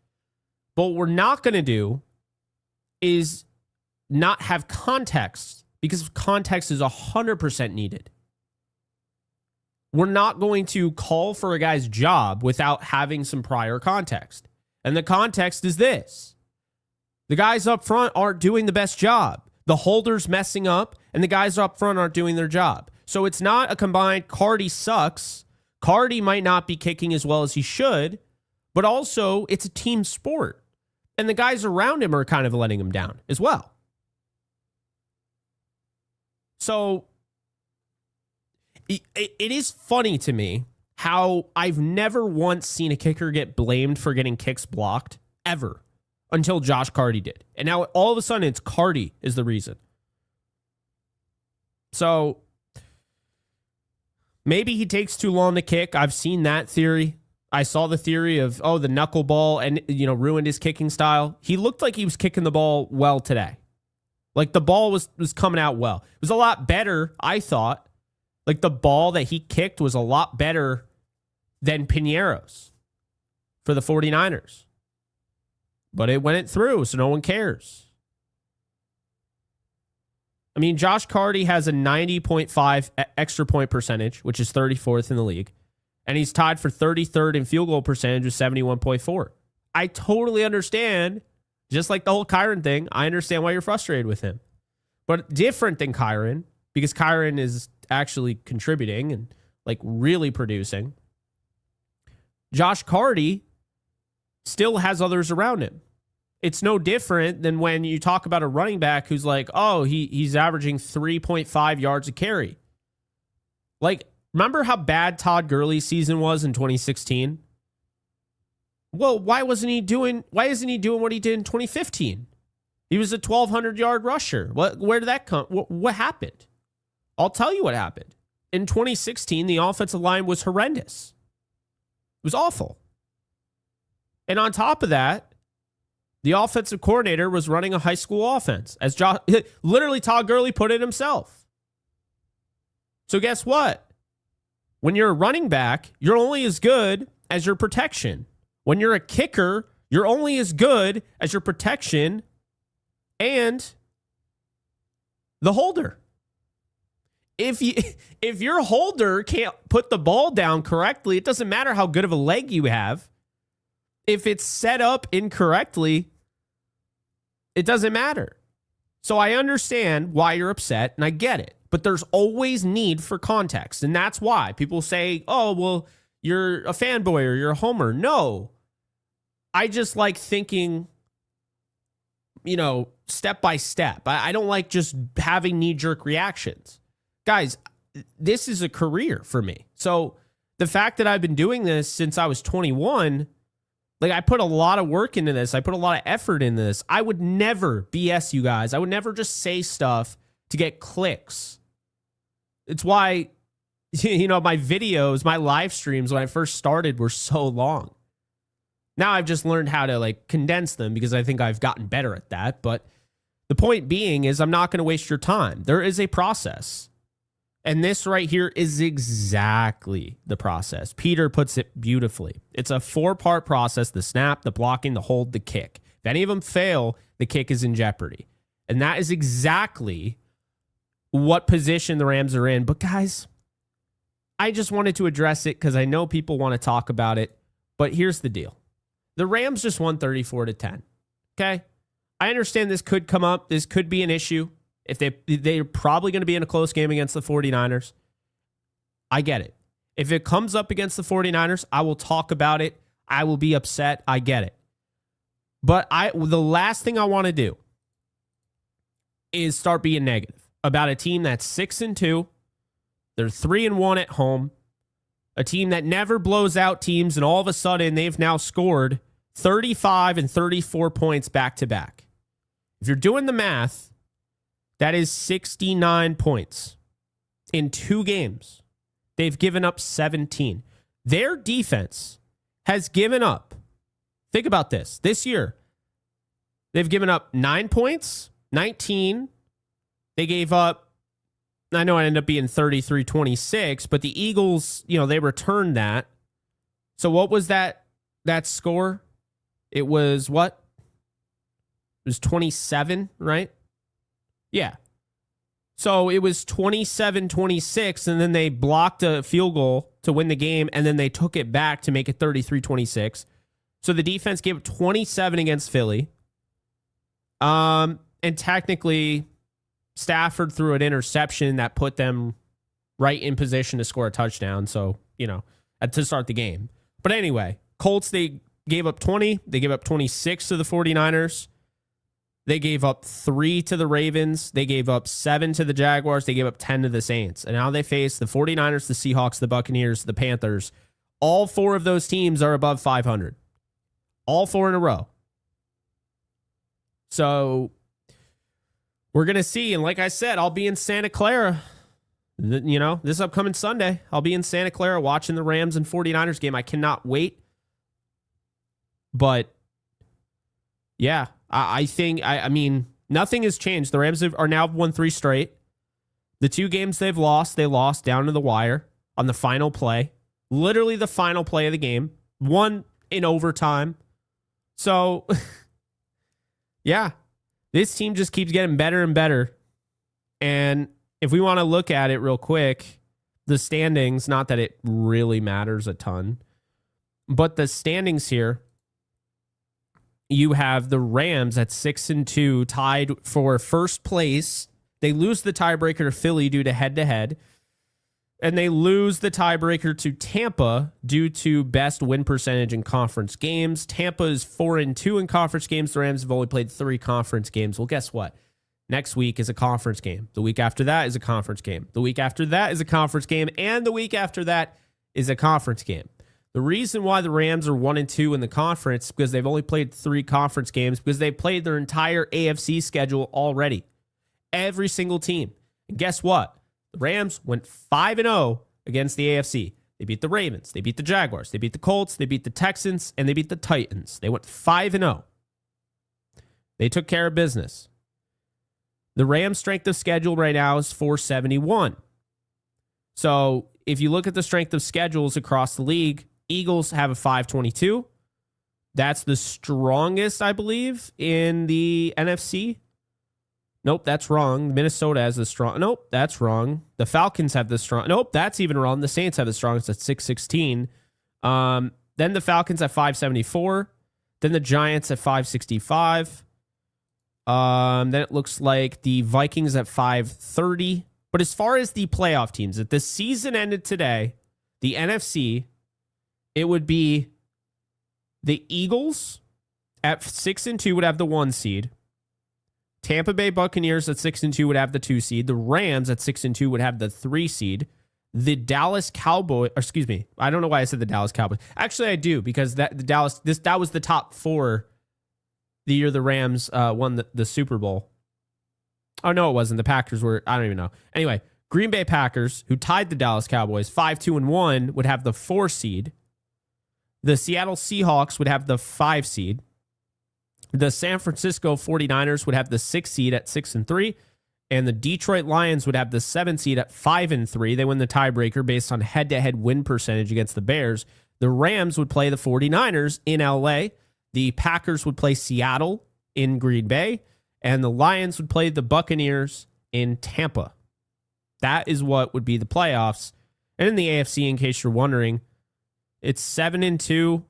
But what we're not going to do is not have context, because context is 100% needed. We're not going to call for a guy's job without having some prior context. And the context is this. The guys up front aren't doing the best job. The holder's messing up, and the guys up front aren't doing their job. So it's not a combined Carty sucks. Carty might not be kicking as well as he should, but also it's a team sport. And the guys around him are kind of letting him down as well. So it is funny to me how I've never once seen a kicker get blamed for getting kicks blocked, ever, until Josh Carty did. And now all of a sudden it's Carty is the reason. So maybe he takes too long to kick. I've seen that theory. I saw the theory of, the knuckleball and, ruined his kicking style. He looked like he was kicking the ball well today. Like the ball was coming out well. It was a lot better, I thought. Like the ball that he kicked was a lot better than Piñeiro's for the 49ers. But it went through, so no one cares. I mean, Josh Carty has a 90.5 extra point percentage, which is 34th in the league. And he's tied for 33rd in field goal percentage with 71.4. I totally understand, just like the whole Kairen thing, I understand why you're frustrated with him. But different than Kairen, because Kairen is actually contributing and like really producing. Josh Carty still has others around him. It's no different than when you talk about a running back who's like, he's averaging 3.5 yards a carry. Like, remember how bad Todd Gurley's season was in 2016? Well, why isn't he doing what he did in 2015? He was a 1,200-yard rusher. Where did that come? What happened? I'll tell you what happened. In 2016, the offensive line was horrendous. It was awful. And on top of that, the offensive coordinator was running a high school offense. Literally Todd Gurley put it himself. So guess what? When you're a running back, you're only as good as your protection. When you're a kicker, you're only as good as your protection and the holder. If your holder can't put the ball down correctly, it doesn't matter how good of a leg you have. If it's set up incorrectly, it doesn't matter. So I understand why you're upset, and I get it. But there's always need for context. And that's why people say, you're a fanboy or you're a homer. No. I just like thinking, step by step. I don't like just having knee-jerk reactions. Guys, this is a career for me. So the fact that I've been doing this since I was 21, like I put a lot of work into this. I put a lot of effort into this. I would never BS you guys. I would never just say stuff to get clicks. It's why, my videos, my live streams when I first started were so long. Now I've just learned how to condense them because I think I've gotten better at that. But the point being is I'm not going to waste your time. There is a process. And this right here is exactly the process. Peter puts it beautifully. It's a 4-part process: the snap, the blocking, the hold, the kick. If any of them fail, the kick is in jeopardy. And that is exactly what position the Rams are in. But guys, I just wanted to address it because I know people want to talk about it. But here's the deal. The Rams just won 34-10. Okay? I understand this could come up. This could be an issue. If they're probably going to be in a close game against the 49ers. I get it. If it comes up against the 49ers, I will talk about it. I will be upset. I get it. But the last thing I want to do is start being negative about a team that's 6-2. They're 3-1 at home. A team that never blows out teams, and all of a sudden they've now scored 35 and 34 points back to back. If you're doing the math, that is 69 points in 2 games. They've given up 17. Their defense has given up, think about this year, they've given up 9 points, 19. They gave up, I know it ended up being 33-26, but the Eagles, they returned that. So what was that score? It was what? It was 27, right? Yeah. So it was 27-26, and then they blocked a field goal to win the game, and then they took it back to make it 33-26. So the defense gave up 27 against Philly. And technically, Stafford threw an interception that put them right in position to score a touchdown. So, to start the game. But anyway, Colts, they gave up 20. They gave up 26 to the 49ers. They gave up 3 to the Ravens. They gave up 7 to the Jaguars. They gave up 10 to the Saints. And now they face the 49ers, the Seahawks, the Buccaneers, the Panthers. All 4 of those teams are above 500. All 4 in a row. So we're going to see. And like I said, I'll be in Santa Clara, this upcoming Sunday. I'll be in Santa Clara watching the Rams and 49ers game. I cannot wait. But yeah, I think, nothing has changed. The Rams are now won 3 straight. The 2 games they lost down to the wire on the final play. Literally the final play of the game. One in overtime. So, yeah, this team just keeps getting better and better. And if we want to look at it real quick, the standings, not that it really matters a ton, but the standings here, you have the Rams at 6-2 tied for first place. They lose the tiebreaker to Philly due to head-to-head. And they lose the tiebreaker to Tampa due to best win percentage in conference games. Tampa is 4-2 in conference games. The Rams have only played 3 conference games. Well, guess what? Next week is a conference game. The week after that is a conference game. The week after that is a conference game. And the week after that is a conference game. The reason why the Rams are 1-2 in the conference is because they've only played 3 conference games, because they played their entire AFC schedule already. Every single team. And guess what? The Rams went 5-0 against the AFC. They beat the Ravens. They beat the Jaguars. They beat the Colts. They beat the Texans. And they beat the Titans. They went 5-0. They took care of business. The Rams' strength of schedule right now is 471. So if you look at the strength of schedules across the league, Eagles have a 522. That's the strongest, I believe, in the NFC. Nope, that's wrong. Minnesota has the strong. Nope, that's wrong. The Falcons have the strong. Nope, that's even wrong. The Saints have the strongest at 616. Then the Falcons at 574. Then the Giants at 565. Then it looks like the Vikings at 530. But as far as the playoff teams, if the season ended today, the NFC, it would be the Eagles at 6-2 would have the 1 seed. Tampa Bay Buccaneers at 6-2 would have the 2 seed. The Rams at 6-2 would have the 3 seed. The Dallas Cowboys, I don't know why I said the Dallas Cowboys. Actually, I do, because that was the top 4 the year the Rams won the Super Bowl. Oh, no, it wasn't. The Packers were, I don't even know. Anyway, Green Bay Packers, who tied the Dallas Cowboys 5-2-1, would have the 4 seed. The Seattle Seahawks would have the 5 seed. The San Francisco 49ers would have the 6 seed at 6-3. And the Detroit Lions would have the 7 seed at 5-3. They win the tiebreaker based on head-to-head win percentage against the Bears. The Rams would play the 49ers in LA. The Packers would play Seattle in Green Bay. And the Lions would play the Buccaneers in Tampa. That is what would be the playoffs. And in the AFC, in case you're wondering, it's 7-2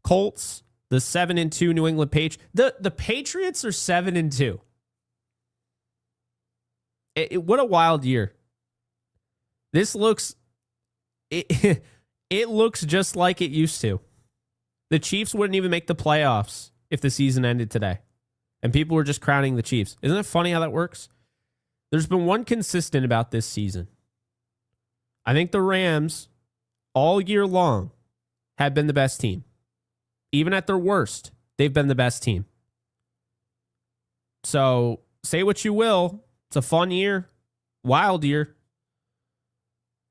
Colts, the 7-2 New England Patriots. The Patriots are 7-2. What a wild year. This looks it looks just like it used to. The Chiefs wouldn't even make the playoffs if the season ended today. And people were just crowning the Chiefs. Isn't it funny how that works? There's been one consistent about this season. I think the Rams, all year long, have been the best team. Even at their worst, they've been the best team. So, say what you will. It's a fun year. Wild year.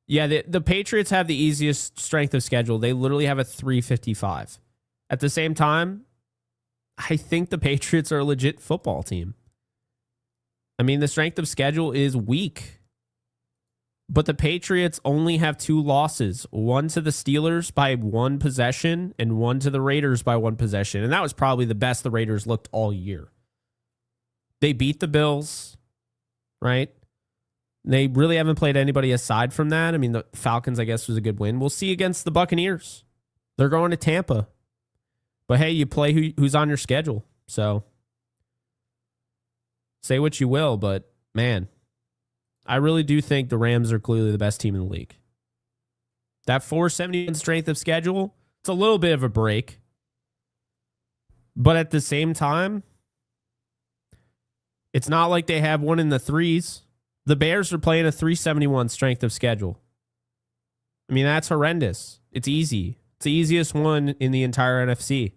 Yeah, the Patriots have the easiest strength of schedule. They literally have a 355. At the same time, I think the Patriots are a legit football team. I mean, the strength of schedule is weak. But the Patriots only have 2 losses. One to the Steelers by 1 possession and one to the Raiders by 1 possession. And that was probably the best the Raiders looked all year. They beat the Bills, right? They really haven't played anybody aside from that. I mean, the Falcons, I guess, was a good win. We'll see against the Buccaneers. They're going to Tampa. But hey, you play who's on your schedule. So say what you will, but man, I really do think the Rams are clearly the best team in the league. That 471 strength of schedule, it's a little bit of a break. But at the same time, it's not like they have one in the threes. The Bears are playing a 371 strength of schedule. I mean, that's horrendous. It's easy. It's the easiest one in the entire NFC.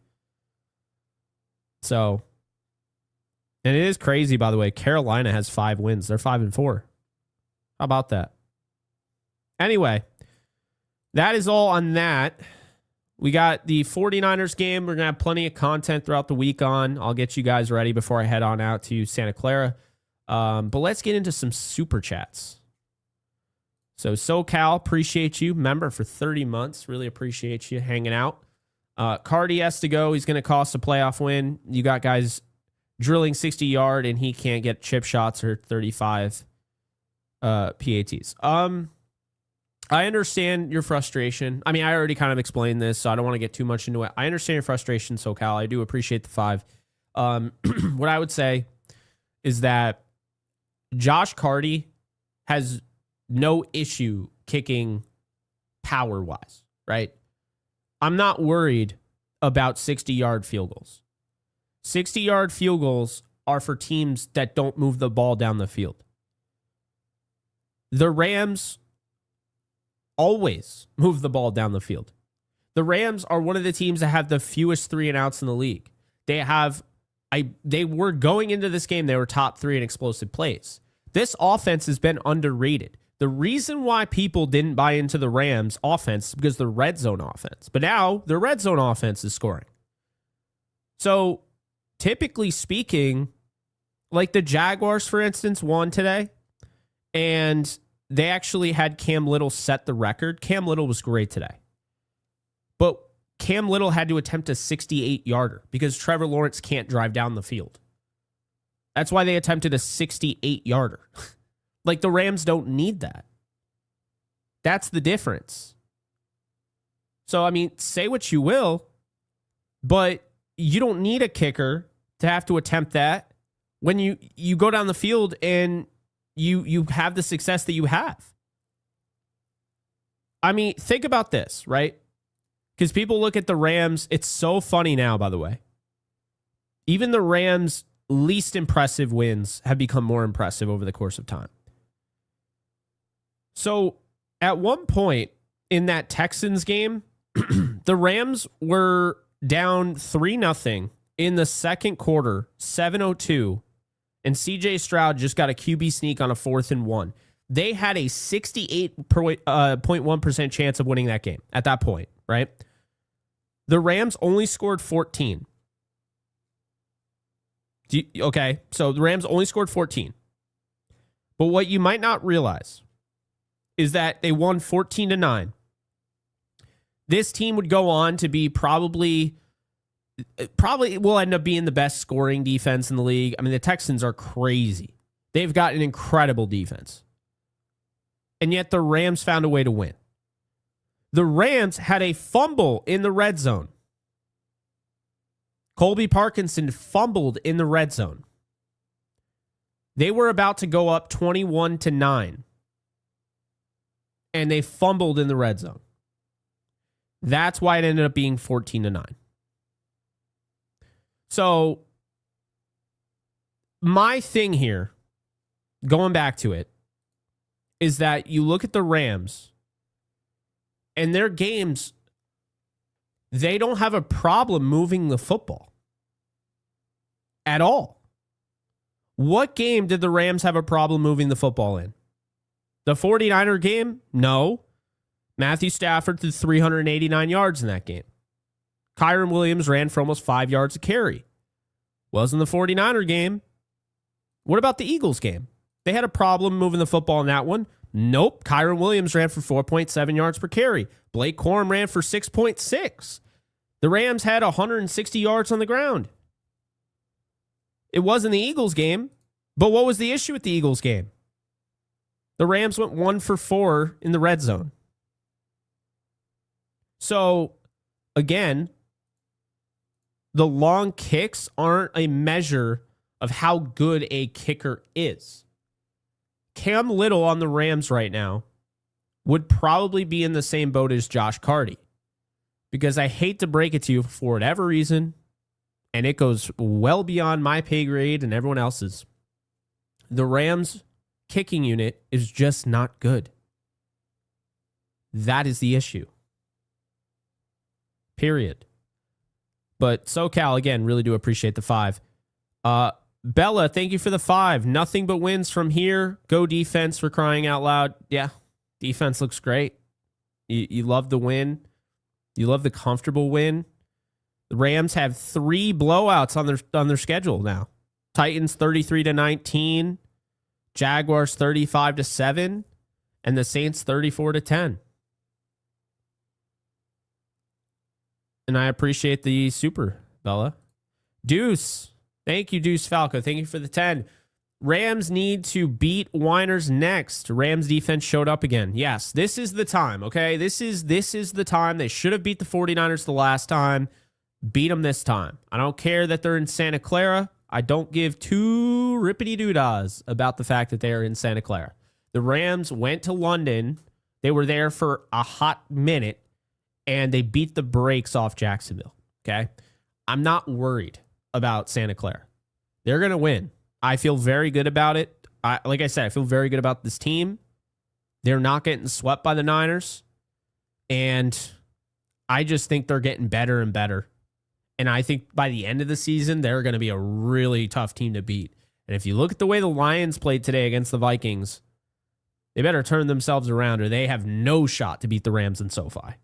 So, and it is crazy, by the way. Carolina has 5 wins. They're 5-4. How about that? Anyway, that is all on that. We got the 49ers game. We're going to have plenty of content throughout the week on. I'll get you guys ready before I head on out to Santa Clara. But let's get into some super chats. So SoCal, appreciate you. Member for 30 months. Really appreciate you hanging out. Cardi has to go. He's going to cost a playoff win. You got guys drilling 60-yard, and he can't get chip shots or 35 PATs. I understand your frustration. I mean, I already kind of explained this, so I don't want to get too much into it. I understand your frustration, SoCal. I do appreciate the 5. What I would say is that Josh Cardi has no issue kicking power-wise, right? I'm not worried about 60-yard field goals. 60-yard field goals are for teams that don't move the ball down the field. The Rams always move the ball down the field. The Rams are one of the teams that have the fewest 3-and-outs in the league. They were going into this game, they were top 3 in explosive plays. This offense has been underrated. The reason why people didn't buy into the Rams offense is because the red zone offense. But now the red zone offense is scoring. So typically speaking, like the Jaguars, for instance, won today, and they actually had Cam Little set the record. Cam Little was great today. But Cam Little had to attempt a 68-yarder because Trevor Lawrence can't drive down the field. That's why they attempted a 68-yarder. Like, the Rams don't need that. That's the difference. So, I mean, say what you will, but you don't need a kicker to have to attempt that when you go down the field and you have the success that you have. I mean, think about this, right? Because people look at the Rams. It's so funny now, by the way. Even the Rams' least impressive wins have become more impressive over the course of time. So at one point in that Texans game, the Rams were down 3-0 in the second quarter, 7:02, and CJ Stroud just got a QB sneak on a 4th and 1. They had a 68.1% chance of winning that game at that point, right? The Rams only scored 14. Okay, so the Rams only scored 14. But what you might not realize is that they won 14-9. This team would go on to be probably will end up being the best scoring defense in the league. I mean, the Texans are crazy. They've got an incredible defense. And yet the Rams found a way to win. The Rams had a fumble in the red zone. Colby Parkinson fumbled in the red zone. They were about to go up 21-9. And they fumbled in the red zone. That's why it ended up being 14-9. So, my thing here, going back to it, is that you look at the Rams and their games, they don't have a problem moving the football at all. What game did the Rams have a problem moving the football in? The 49er game? No. Matthew Stafford threw 389 yards in that game. Kairen Williams ran for almost 5 yards a carry. Wasn't the 49er game. What about the Eagles game? They had a problem moving the football in that one. Nope. Kairen Williams ran for 4.7 yards per carry. Blake Corum ran for 6.6. The Rams had 160 yards on the ground. It wasn't the Eagles game, but what was the issue with the Eagles game? The Rams went 1 for 4 in the red zone. So, again, the long kicks aren't a measure of how good a kicker is. Cam Little on the Rams right now would probably be in the same boat as Josh Cardi. Because I hate to break it to you, for whatever reason, and it goes well beyond my pay grade and everyone else's. The Rams kicking unit is just not good. That is the issue. Period. But SoCal, again, really do appreciate the 5. Bella, thank you for the 5. Nothing but wins from here. Go defense, for crying out loud. Yeah, defense looks great. You love the win. You love the comfortable win. The Rams have 3 blowouts on their schedule now. Titans 33-19, Jaguars 35-7, and the Saints 34-10. And I appreciate the super, Bella. Deuce. Thank you, Deuce Falco. Thank you for the 10. Rams need to beat Whiners next. Rams defense showed up again. Yes, this is the time, okay? This is the time. They should have beat the 49ers the last time. Beat them this time. I don't care that they're in Santa Clara. I don't give two rippity-doo-dahs about the fact that they are in Santa Clara. The Rams went to London. They were there for a hot minute, and they beat the brakes off Jacksonville, okay? I'm not worried about Santa Clara. They're going to win. I feel very good about it. Like I said, I feel very good about this team. They're not getting swept by the Niners, and I just think they're getting better and better. And I think by the end of the season, they're going to be a really tough team to beat. And if you look at the way the Lions played today against the Vikings, they better turn themselves around or they have no shot to beat the Rams in SoFi.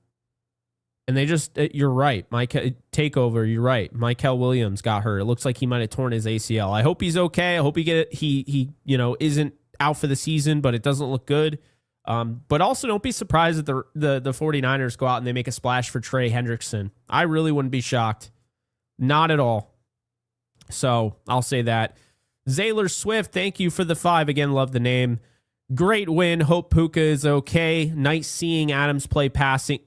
And they just, you're right, takeover, you're right. Kairen Williams got hurt. It looks like he might have torn his ACL. I hope he's okay. I hope he isn't out for the season, but it doesn't look good. But also don't be surprised that the 49ers go out and they make a splash for Trey Hendrickson. I really wouldn't be shocked. Not at all. So I'll say that. Zaylor Swift, thank you for the 5. Again, love the name. Great win. Hope Puka is okay. Nice seeing Adams play catching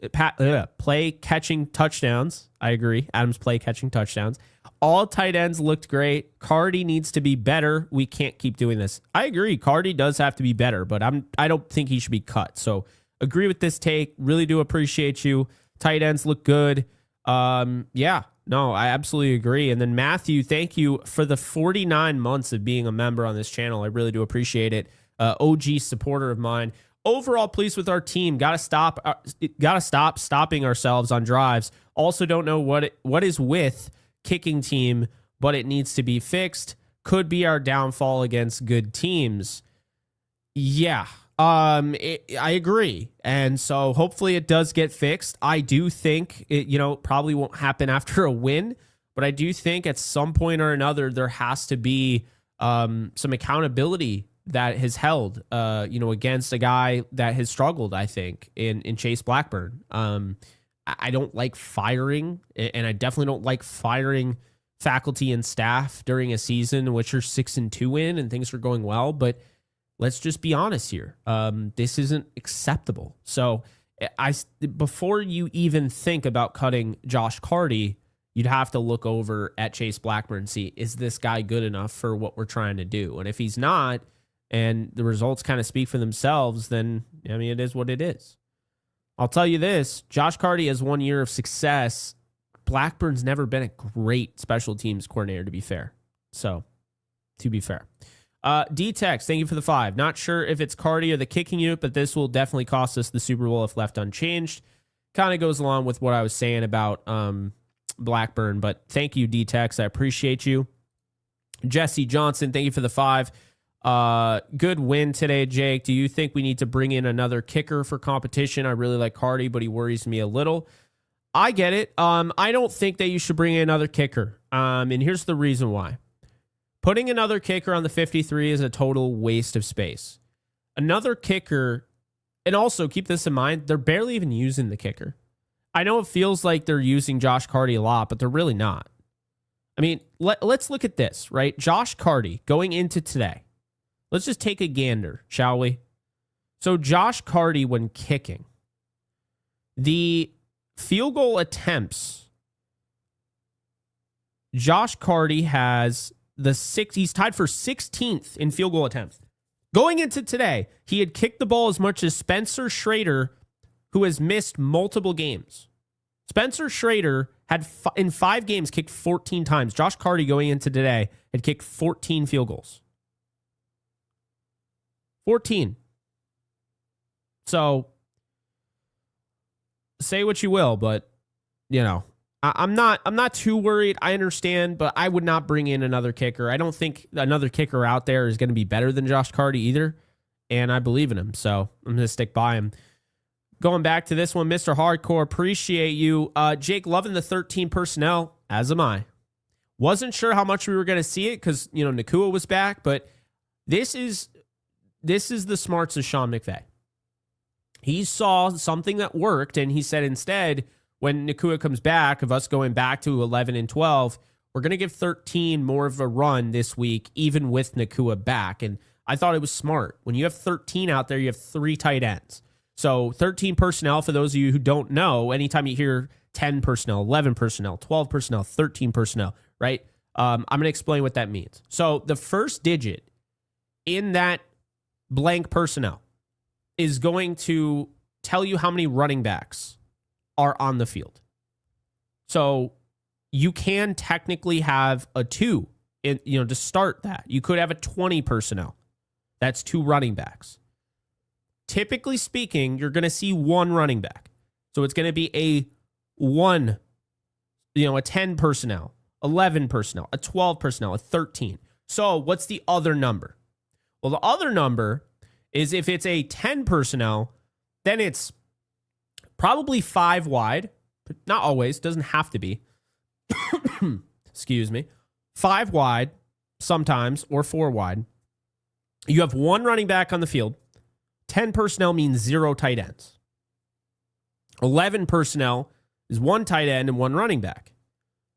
touchdowns. I agree. Adams play catching touchdowns. All tight ends looked great. Cardi needs to be better. We can't keep doing this. I agree. Cardi does have to be better, but I don't think he should be cut. So agree with this take. Really do appreciate you. Tight ends look good. Yeah. No, I absolutely agree. And then Matthew, thank you for the 49 months of being a member on this channel. I really do appreciate it. OG supporter of mine. Overall, pleased with our team. Got to stop stopping ourselves on drives. Also, don't know what is with kicking team, but it needs to be fixed. Could be our downfall against good teams. Yeah, I agree. And so hopefully it does get fixed. I do think it, probably won't happen after a win, but I do think at some point or another there has to be some accountability that has held, against a guy that has struggled, I think, in Chase Blackburn. I don't like firing, and I definitely don't like firing faculty and staff during a season in which you're 6-2 in and things are going well. But let's just be honest here. This isn't acceptable. So before you even think about cutting Josh Carty, you'd have to look over at Chase Blackburn and see, is this guy good enough for what we're trying to do? And if he's not, and the results kind of speak for themselves, then, it is what it is. I'll tell you this, Josh Carty has 1 year of success. Blackburn's never been a great special teams coordinator, to be fair. So, to be fair. D-Tex, thank you for the 5. Not sure if it's Carty or the kicking unit, but this will definitely cost us the Super Bowl if left unchanged. Kind of goes along with what I was saying about Blackburn, but thank you, D-Tex. I appreciate you. Jesse Johnson, thank you for the 5. Good win today, Jake. Do you think we need to bring in another kicker for competition? I really like Carty, but he worries me a little. I get it. I don't think that you should bring in another kicker. And here's the reason why. Putting another kicker on the 53 is a total waste of space. Another kicker, and also keep this in mind, they're barely even using the kicker. I know it feels like they're using Josh Carty a lot, but they're really not. Let's look at this, right? Josh Carty going into today. Let's just take a gander, shall we? So Josh Carty, when kicking, the field goal attempts, Josh Carty has he's tied for 16th in field goal attempts. Going into today, he had kicked the ball as much as Spencer Schrader, who has missed multiple games. Spencer Schrader in 5 games kicked 14 times. Josh Carty going into today had kicked 14 field goals. 14. So say what you will, but I'm not too worried. I understand, but I would not bring in another kicker. I don't think another kicker out there is going to be better than Josh Carty either, and I believe in him, so I'm going to stick by him. Going back to this one, Mr. Hardcore, appreciate you. Jake, loving the 13 personnel, as am I. Wasn't sure how much we were going to see it because, Nakua was back, but this is the smarts of Sean McVay. He saw something that worked, and he said instead, when Nakua comes back, of us going back to 11 and 12, we're going to give 13 more of a run this week, even with Nakua back. And I thought it was smart. When you have 13 out there, you have 3 tight ends. So 13 personnel, for those of you who don't know, anytime you hear 10 personnel, 11 personnel, 12 personnel, 13 personnel, right? I'm going to explain what that means. So the first digit in that blank personnel is going to tell you how many running backs are on the field. So you can technically have a 2 to start that. You could have a 20 personnel. That's 2 running backs. Typically speaking, you're going to see 1 running back. So it's going to be a 1, a 10 personnel, 11 personnel, a 12 personnel, a 13. So what's the other number? Well, the other number is if it's a 10 personnel, then it's probably 5 wide, but not always, doesn't have to be. Excuse me. 5 wide sometimes, or 4 wide. You have 1 running back on the field. 10 personnel means 0 tight ends. 11 personnel is 1 tight end and 1 running back.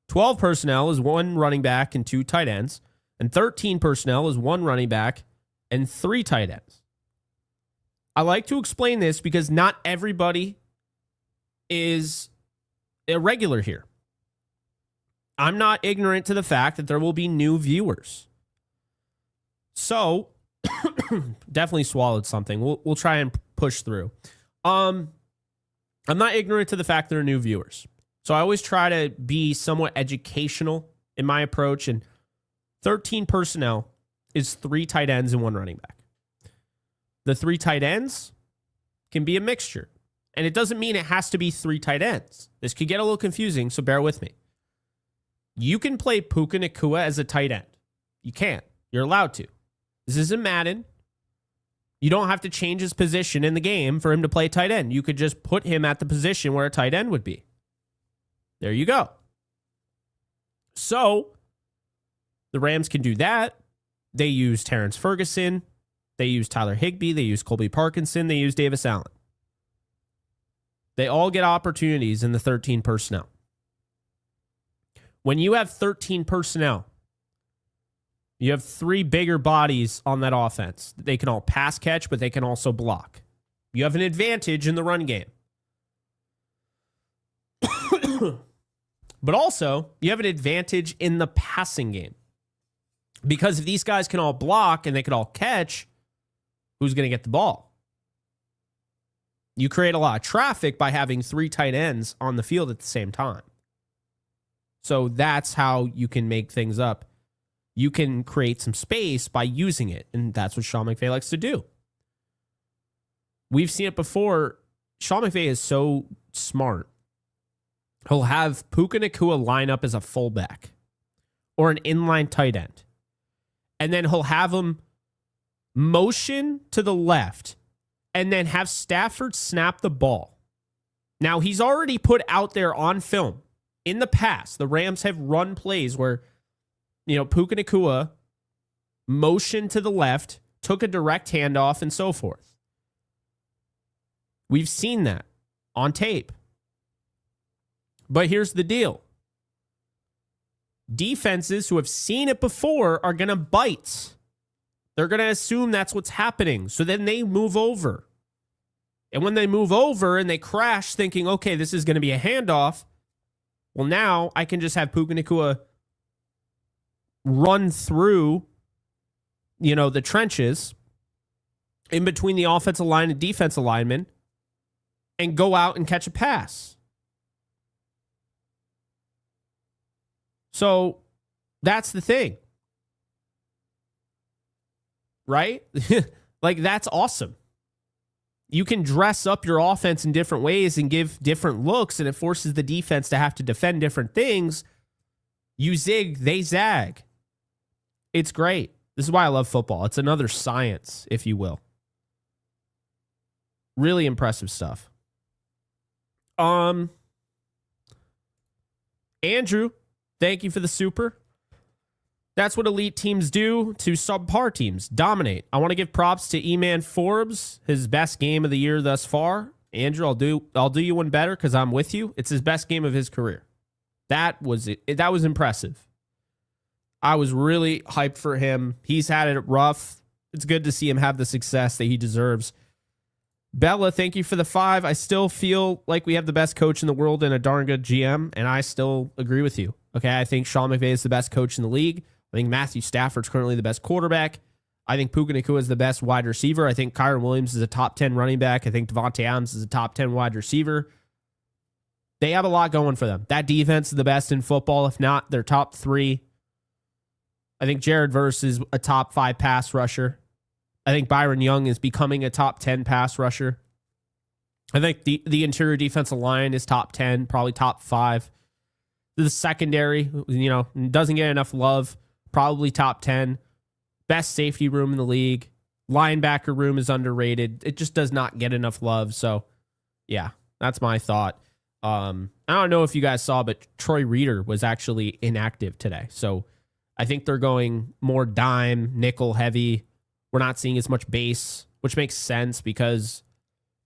12 personnel is 1 running back and 2 tight ends. And 13 personnel is 1 running back and 3 tight ends. I like to explain this because not everybody is irregular here. I'm not ignorant to the fact that there will be new viewers. So, definitely swallowed something. We'll try and push through. I'm not ignorant to the fact there are new viewers. So I always try to be somewhat educational in my approach. And 13 personnel is 3 tight ends and 1 running back. The 3 tight ends can be a mixture. And it doesn't mean it has to be 3 tight ends. This could get a little confusing, so bear with me. You can play Puka Nakua as a tight end. You can. You're allowed to. This isn't Madden. You don't have to change his position in the game for him to play tight end. You could just put him at the position where a tight end would be. There you go. So, the Rams can do that. They use Terrence Ferguson. They use Tyler Higbee. They use Colby Parkinson. They use Davis Allen. They all get opportunities in the 13 personnel. When you have 13 personnel, you have 3 bigger bodies on that offense. They can all pass catch, but they can also block. You have an advantage in the run game. But also, you have an advantage in the passing game. Because if these guys can all block and they can all catch, who's going to get the ball? You create a lot of traffic by having 3 tight ends on the field at the same time. So that's how you can make things up. You can create some space by using it, and that's what Sean McVay likes to do. We've seen it before. Sean McVay is so smart. He'll have Puka Nakua line up as a fullback or an inline tight end. And then he'll have him motion to the left and then have Stafford snap the ball. Now, he's already put out there on film. In the past, the Rams have run plays where, Puka Nakua motioned to the left, took a direct handoff, and so forth. We've seen that on tape. But here's the deal. Defenses who have seen it before are going to bite. They're going to assume that's what's happening. So then they move over. And when they move over and they crash thinking, okay, this is going to be a handoff, well, now I can just have Puka Nakua run through, the trenches in between the offensive line and defensive linemen and go out and catch a pass. So that's the thing. Right? Like, that's awesome. You can dress up your offense in different ways and give different looks, and it forces the defense to have to defend different things. You zig, they zag. It's great. This is why I love football. It's another science, if you will. Really impressive stuff. Andrew, thank you for the super. That's what elite teams do to subpar teams. Dominate. I want to give props to E-Man Forbes, his best game of the year thus far. Andrew, I'll do you one better because I'm with you. It's his best game of his career. That was impressive. I was really hyped for him. He's had it rough. It's good to see him have the success that he deserves. Bella, thank you for the 5. I still feel like we have the best coach in the world and a darn good GM, and I still agree with you. Okay, I think Sean McVay is the best coach in the league. I think Matthew Stafford's currently the best quarterback. I think Puka and Devonte is the best wide receiver. I think Kairen Williams is a top 10 running back. I think Devonte Adams is a top 10 wide receiver. They have a lot going for them. That defense is the best in football. If not, they're top 3. I think Jared Verse is a top 5 pass rusher. I think Byron Young is becoming a top 10 pass rusher. I think the interior defensive line is top 10, probably top 5. The secondary, doesn't get enough love. Probably top 10. Best safety room in the league. Linebacker room is underrated. It just does not get enough love. So, yeah, that's my thought. I don't know if you guys saw, but Troy Reader was actually inactive today. So, I think they're going more dime, nickel heavy. We're not seeing as much base, which makes sense because,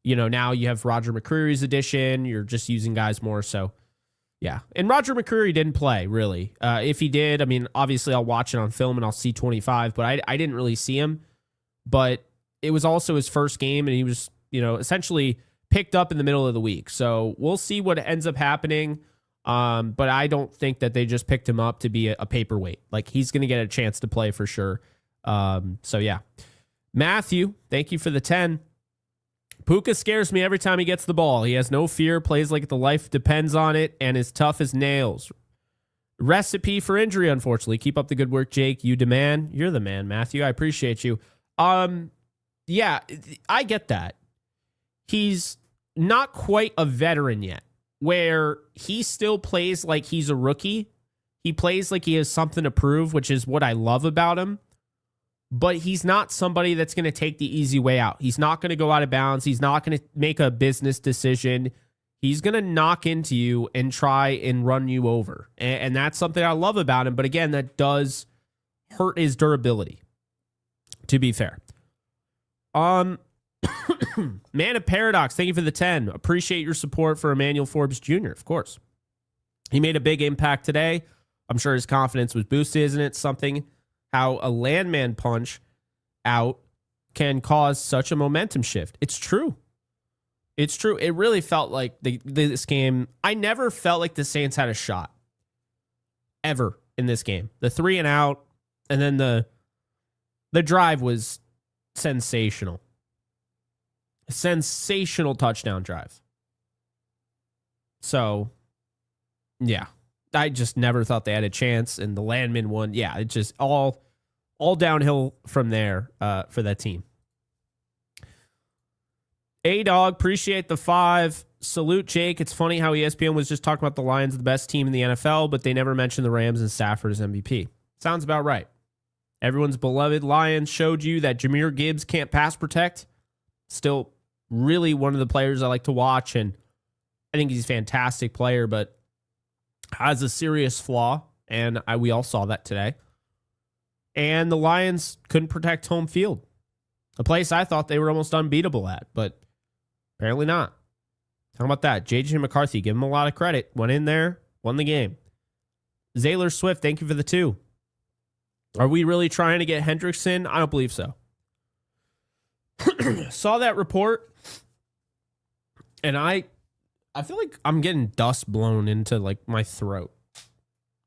now you have Roger McCreary's addition. You're just using guys more. So, yeah. And Roger McCreary didn't play, really. If he did, obviously I'll watch it on film and I'll see 25, but I didn't really see him. But it was also his first game, and he was, essentially picked up in the middle of the week. So we'll see what ends up happening. But I don't think that they just picked him up to be a paperweight. Like, he's going to get a chance to play for sure. So, yeah. Matthew, thank you for the 10. Puka scares me every time he gets the ball. He has no fear, plays like the life depends on it, and is tough as nails. Recipe for injury, unfortunately. Keep up the good work, Jake. You demand. You're the man, Matthew. I appreciate you. Yeah, I get that. He's not quite a veteran yet, where he still plays like he's a rookie. He plays like he has something to prove, which is what I love about him. But he's not somebody that's going to take the easy way out. He's not going to go out of bounds. He's not going to make a business decision. He's going to knock into you and try and run you over. And that's something I love about him. But again, that does hurt his durability, to be fair. Man of Paradox, thank you for the 10. Appreciate your support for Emmanuel Forbes Jr., of course. He made a big impact today. I'm sure his confidence was boosted, isn't it? Something how a landman punch out can cause such a momentum shift. It's true. It's true. It really felt like this game. I never felt like the Saints had a shot ever in this game. The 3 and out, and then the drive was sensational. A sensational touchdown drive. So, yeah. I just never thought they had a chance, and the Landman one, yeah, it's just all downhill from there for that team. A-Dog, appreciate the 5. Salute, Jake. It's funny how ESPN was just talking about the Lions, the best team in the NFL, but they never mentioned the Rams and Stafford as MVP. Sounds about right. Everyone's beloved Lions showed you that Jahmyr Gibbs can't pass protect. Still really one of the players I like to watch, and I think he's a fantastic player, but has a serious flaw, and we all saw that today. And the Lions couldn't protect home field, a place I thought they were almost unbeatable at, but apparently not. How about that? J.J. McCarthy, give him a lot of credit. Went in there, won the game. Zaylor Swift, thank you for the 2. Are we really trying to get Hendrickson? I don't believe so. Saw that report, and I feel like I'm getting dust blown into like my throat.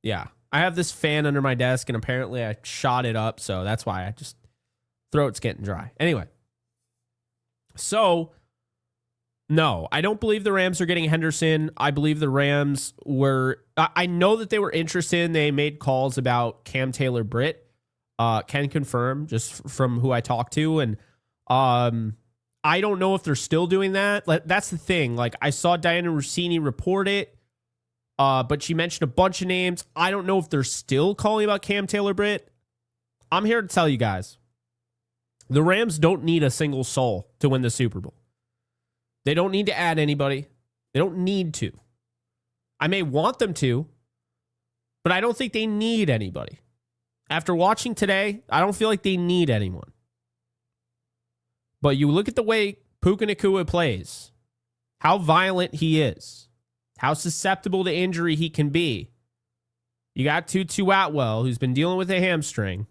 Yeah. I have this fan under my desk, and apparently I shot it up, so that's why I just throat's getting dry. Anyway. So No, I don't believe the Rams are getting Henderson. I believe the Rams were, I know that they were interested. They made calls about Cam Taylor-Britt. Can confirm just from who I talked to. And I don't know if they're still doing that. That's the thing. Like, I saw Diana Rossini report it, but she mentioned a bunch of names. I don't know if they're still calling about Cam Taylor-Britt. I'm here to tell you guys, the Rams don't need a single soul to win the Super Bowl. They don't need to add anybody. They don't need to. I may want them to, but I don't think they need anybody. After watching today, I don't feel like they need anyone. But you look at the way Puka Nacua plays, how violent he is, how susceptible to injury he can be. You got Tutu Atwell, who's been dealing with a hamstring.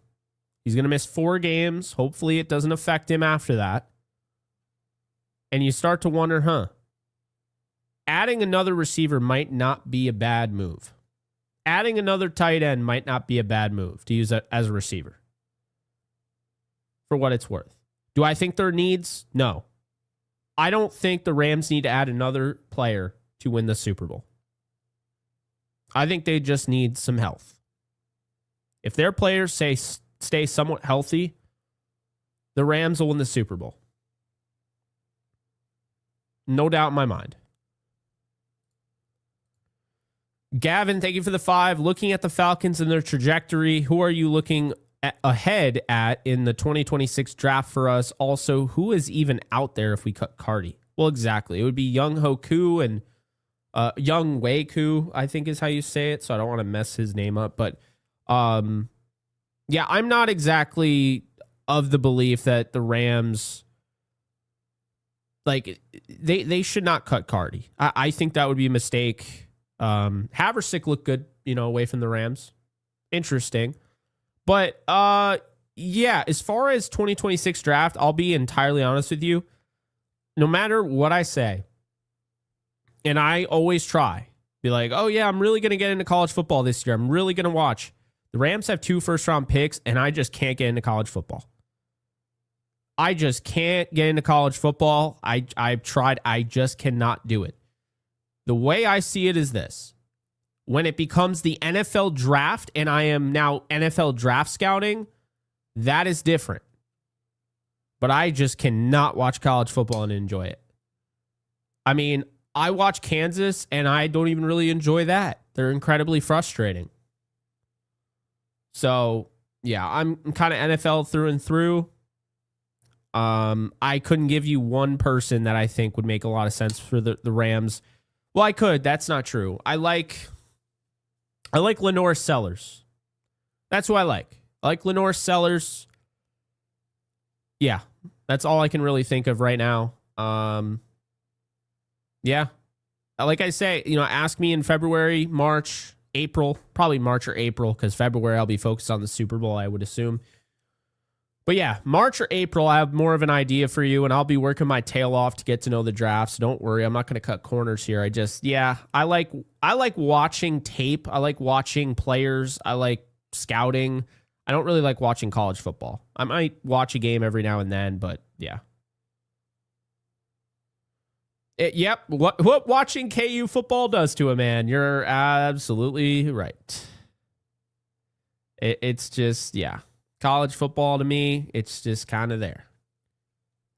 He's going to miss 4 games. Hopefully it doesn't affect him after that. And you start to wonder, adding another receiver might not be a bad move. Adding another tight end might not be a bad move to use as a receiver. For what it's worth. Do I think there are needs? No. I don't think the Rams need to add another player to win the Super Bowl. I think they just need some health. If their players stay somewhat healthy, the Rams will win the Super Bowl. No doubt in my mind. Gavin, thank you for the 5. Looking at the Falcons and their trajectory, who are you looking ahead at in the 2026 draft for us? Also, who is even out there if we cut Cardi? Well, exactly. It would be Young Hoku and Young Wei-Ku, I think is how you say it. So I don't want to mess his name up. But yeah, I'm not exactly of the belief that the Rams, like, they should not cut Cardi. I think that would be a mistake. Haversick looked good, away from the Rams. Interesting. But yeah, as far as 2026 draft, I'll be entirely honest with you. No matter what I say, and I always try, be like, oh yeah, I'm really going to get into college football this year. I'm really going to watch. The Rams have 2 first-round picks, and I just can't get into college football. I just can't get into college football. I've tried. I just cannot do it. The way I see it is this. When it becomes the NFL draft and I am now NFL draft scouting, that is different. But I just cannot watch college football and enjoy it. I mean, I watch Kansas and I don't even really enjoy that. They're incredibly frustrating. So, yeah, I'm kind of NFL through and through. I couldn't give you one person that I think would make a lot of sense for the Rams. Well, I could. That's not true. I like Lenore Sellers. That's who I like. I like Lenore Sellers. Yeah, that's all I can really think of right now. Yeah. Like I say, ask me in February, March, April, probably March or April, because February I'll be focused on the Super Bowl, I would assume. But yeah, March or April, I have more of an idea for you, and I'll be working my tail off to get to know the draft. So don't worry, I'm not going to cut corners here. I like watching tape. I like watching players. I like scouting. I don't really like watching college football. I might watch a game every now and then, but yeah. Yep, what watching KU football does to a man. You're absolutely right. It's just, yeah. College football to me, it's just kind of there.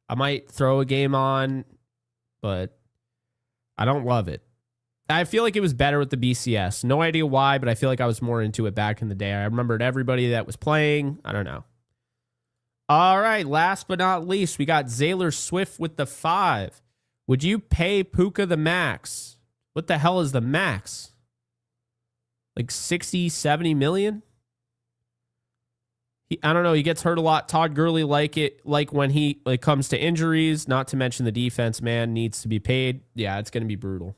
I might throw a game on, but I don't love it. I feel like it was better with the BCS. No idea why, but I feel like I was more into it back in the day. I remembered everybody that was playing. I don't know. All right, last but not least, we got Zaylor Swift with the 5. Would you pay Puka the max? What the hell is the max? Like 60, 70 million? I don't know. He gets hurt a lot. Todd Gurley like when he comes to injuries, not to mention the defense, man, needs to be paid. Yeah, it's going to be brutal.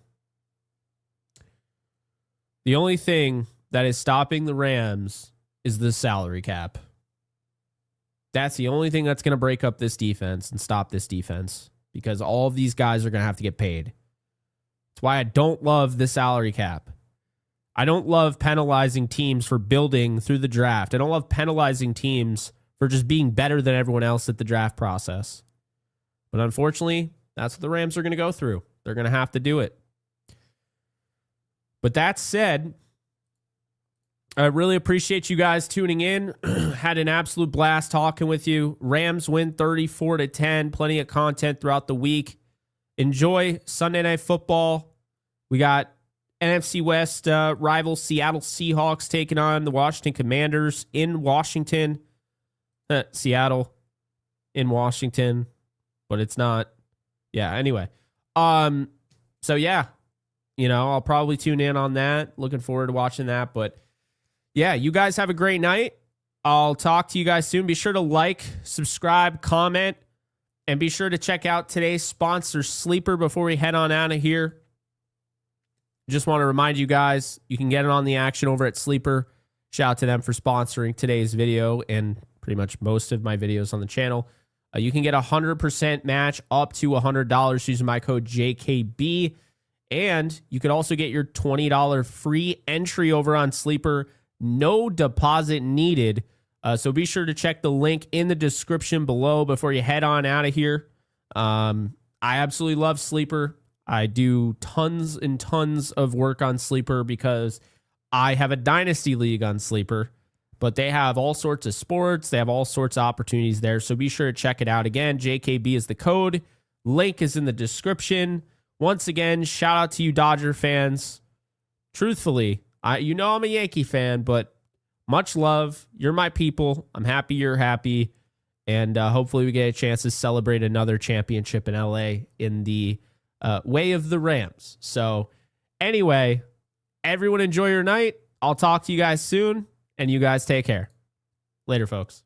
The only thing that is stopping the Rams is the salary cap. That's the only thing that's going to break up this defense and stop this defense, because all of these guys are going to have to get paid. That's why I don't love the salary cap. I don't love penalizing teams for building through the draft. I don't love penalizing teams for just being better than everyone else at the draft process. But unfortunately, That's what the Rams are going to go through. They're going to have to do it. But that said, I really appreciate you guys tuning in. Had an absolute blast talking with you. Rams win 34-10. Plenty of content throughout the week. Enjoy Sunday Night Football. We got NFC West rival Seattle Seahawks taking on the Washington Commanders in Washington. Seattle in Washington, but it's not. Yeah, anyway. So yeah, I'll probably tune in on that. Looking forward to watching that. But yeah, you guys have a great night. I'll talk to you guys soon. Be sure to like, subscribe, comment, and be sure to check out today's sponsor, Sleeper, before we head on out of here. Just want to remind you guys, you can get it on the action over at Sleeper. Shout out to them for sponsoring today's video and pretty much most of my videos on the channel. You can get a 100% match up to $100 using my code JKB. And you can also get your $20 free entry over on Sleeper. No deposit needed. So be sure to check the link in the description below before you head on out of here. I absolutely love Sleeper. I do tons and tons of work on Sleeper because I have a Dynasty League on Sleeper. But they have all sorts of sports. They have all sorts of opportunities there. So be sure to check it out. Again, JKB is the code. Link is in the description. Once again, shout out to you Dodger fans. Truthfully, I'm a Yankee fan, but much love. You're my people. I'm happy you're happy. And hopefully we get a chance to celebrate another championship in LA in the way of the Rams. So anyway, everyone enjoy your night. I'll talk to you guys soon. And you guys take care. Later, folks.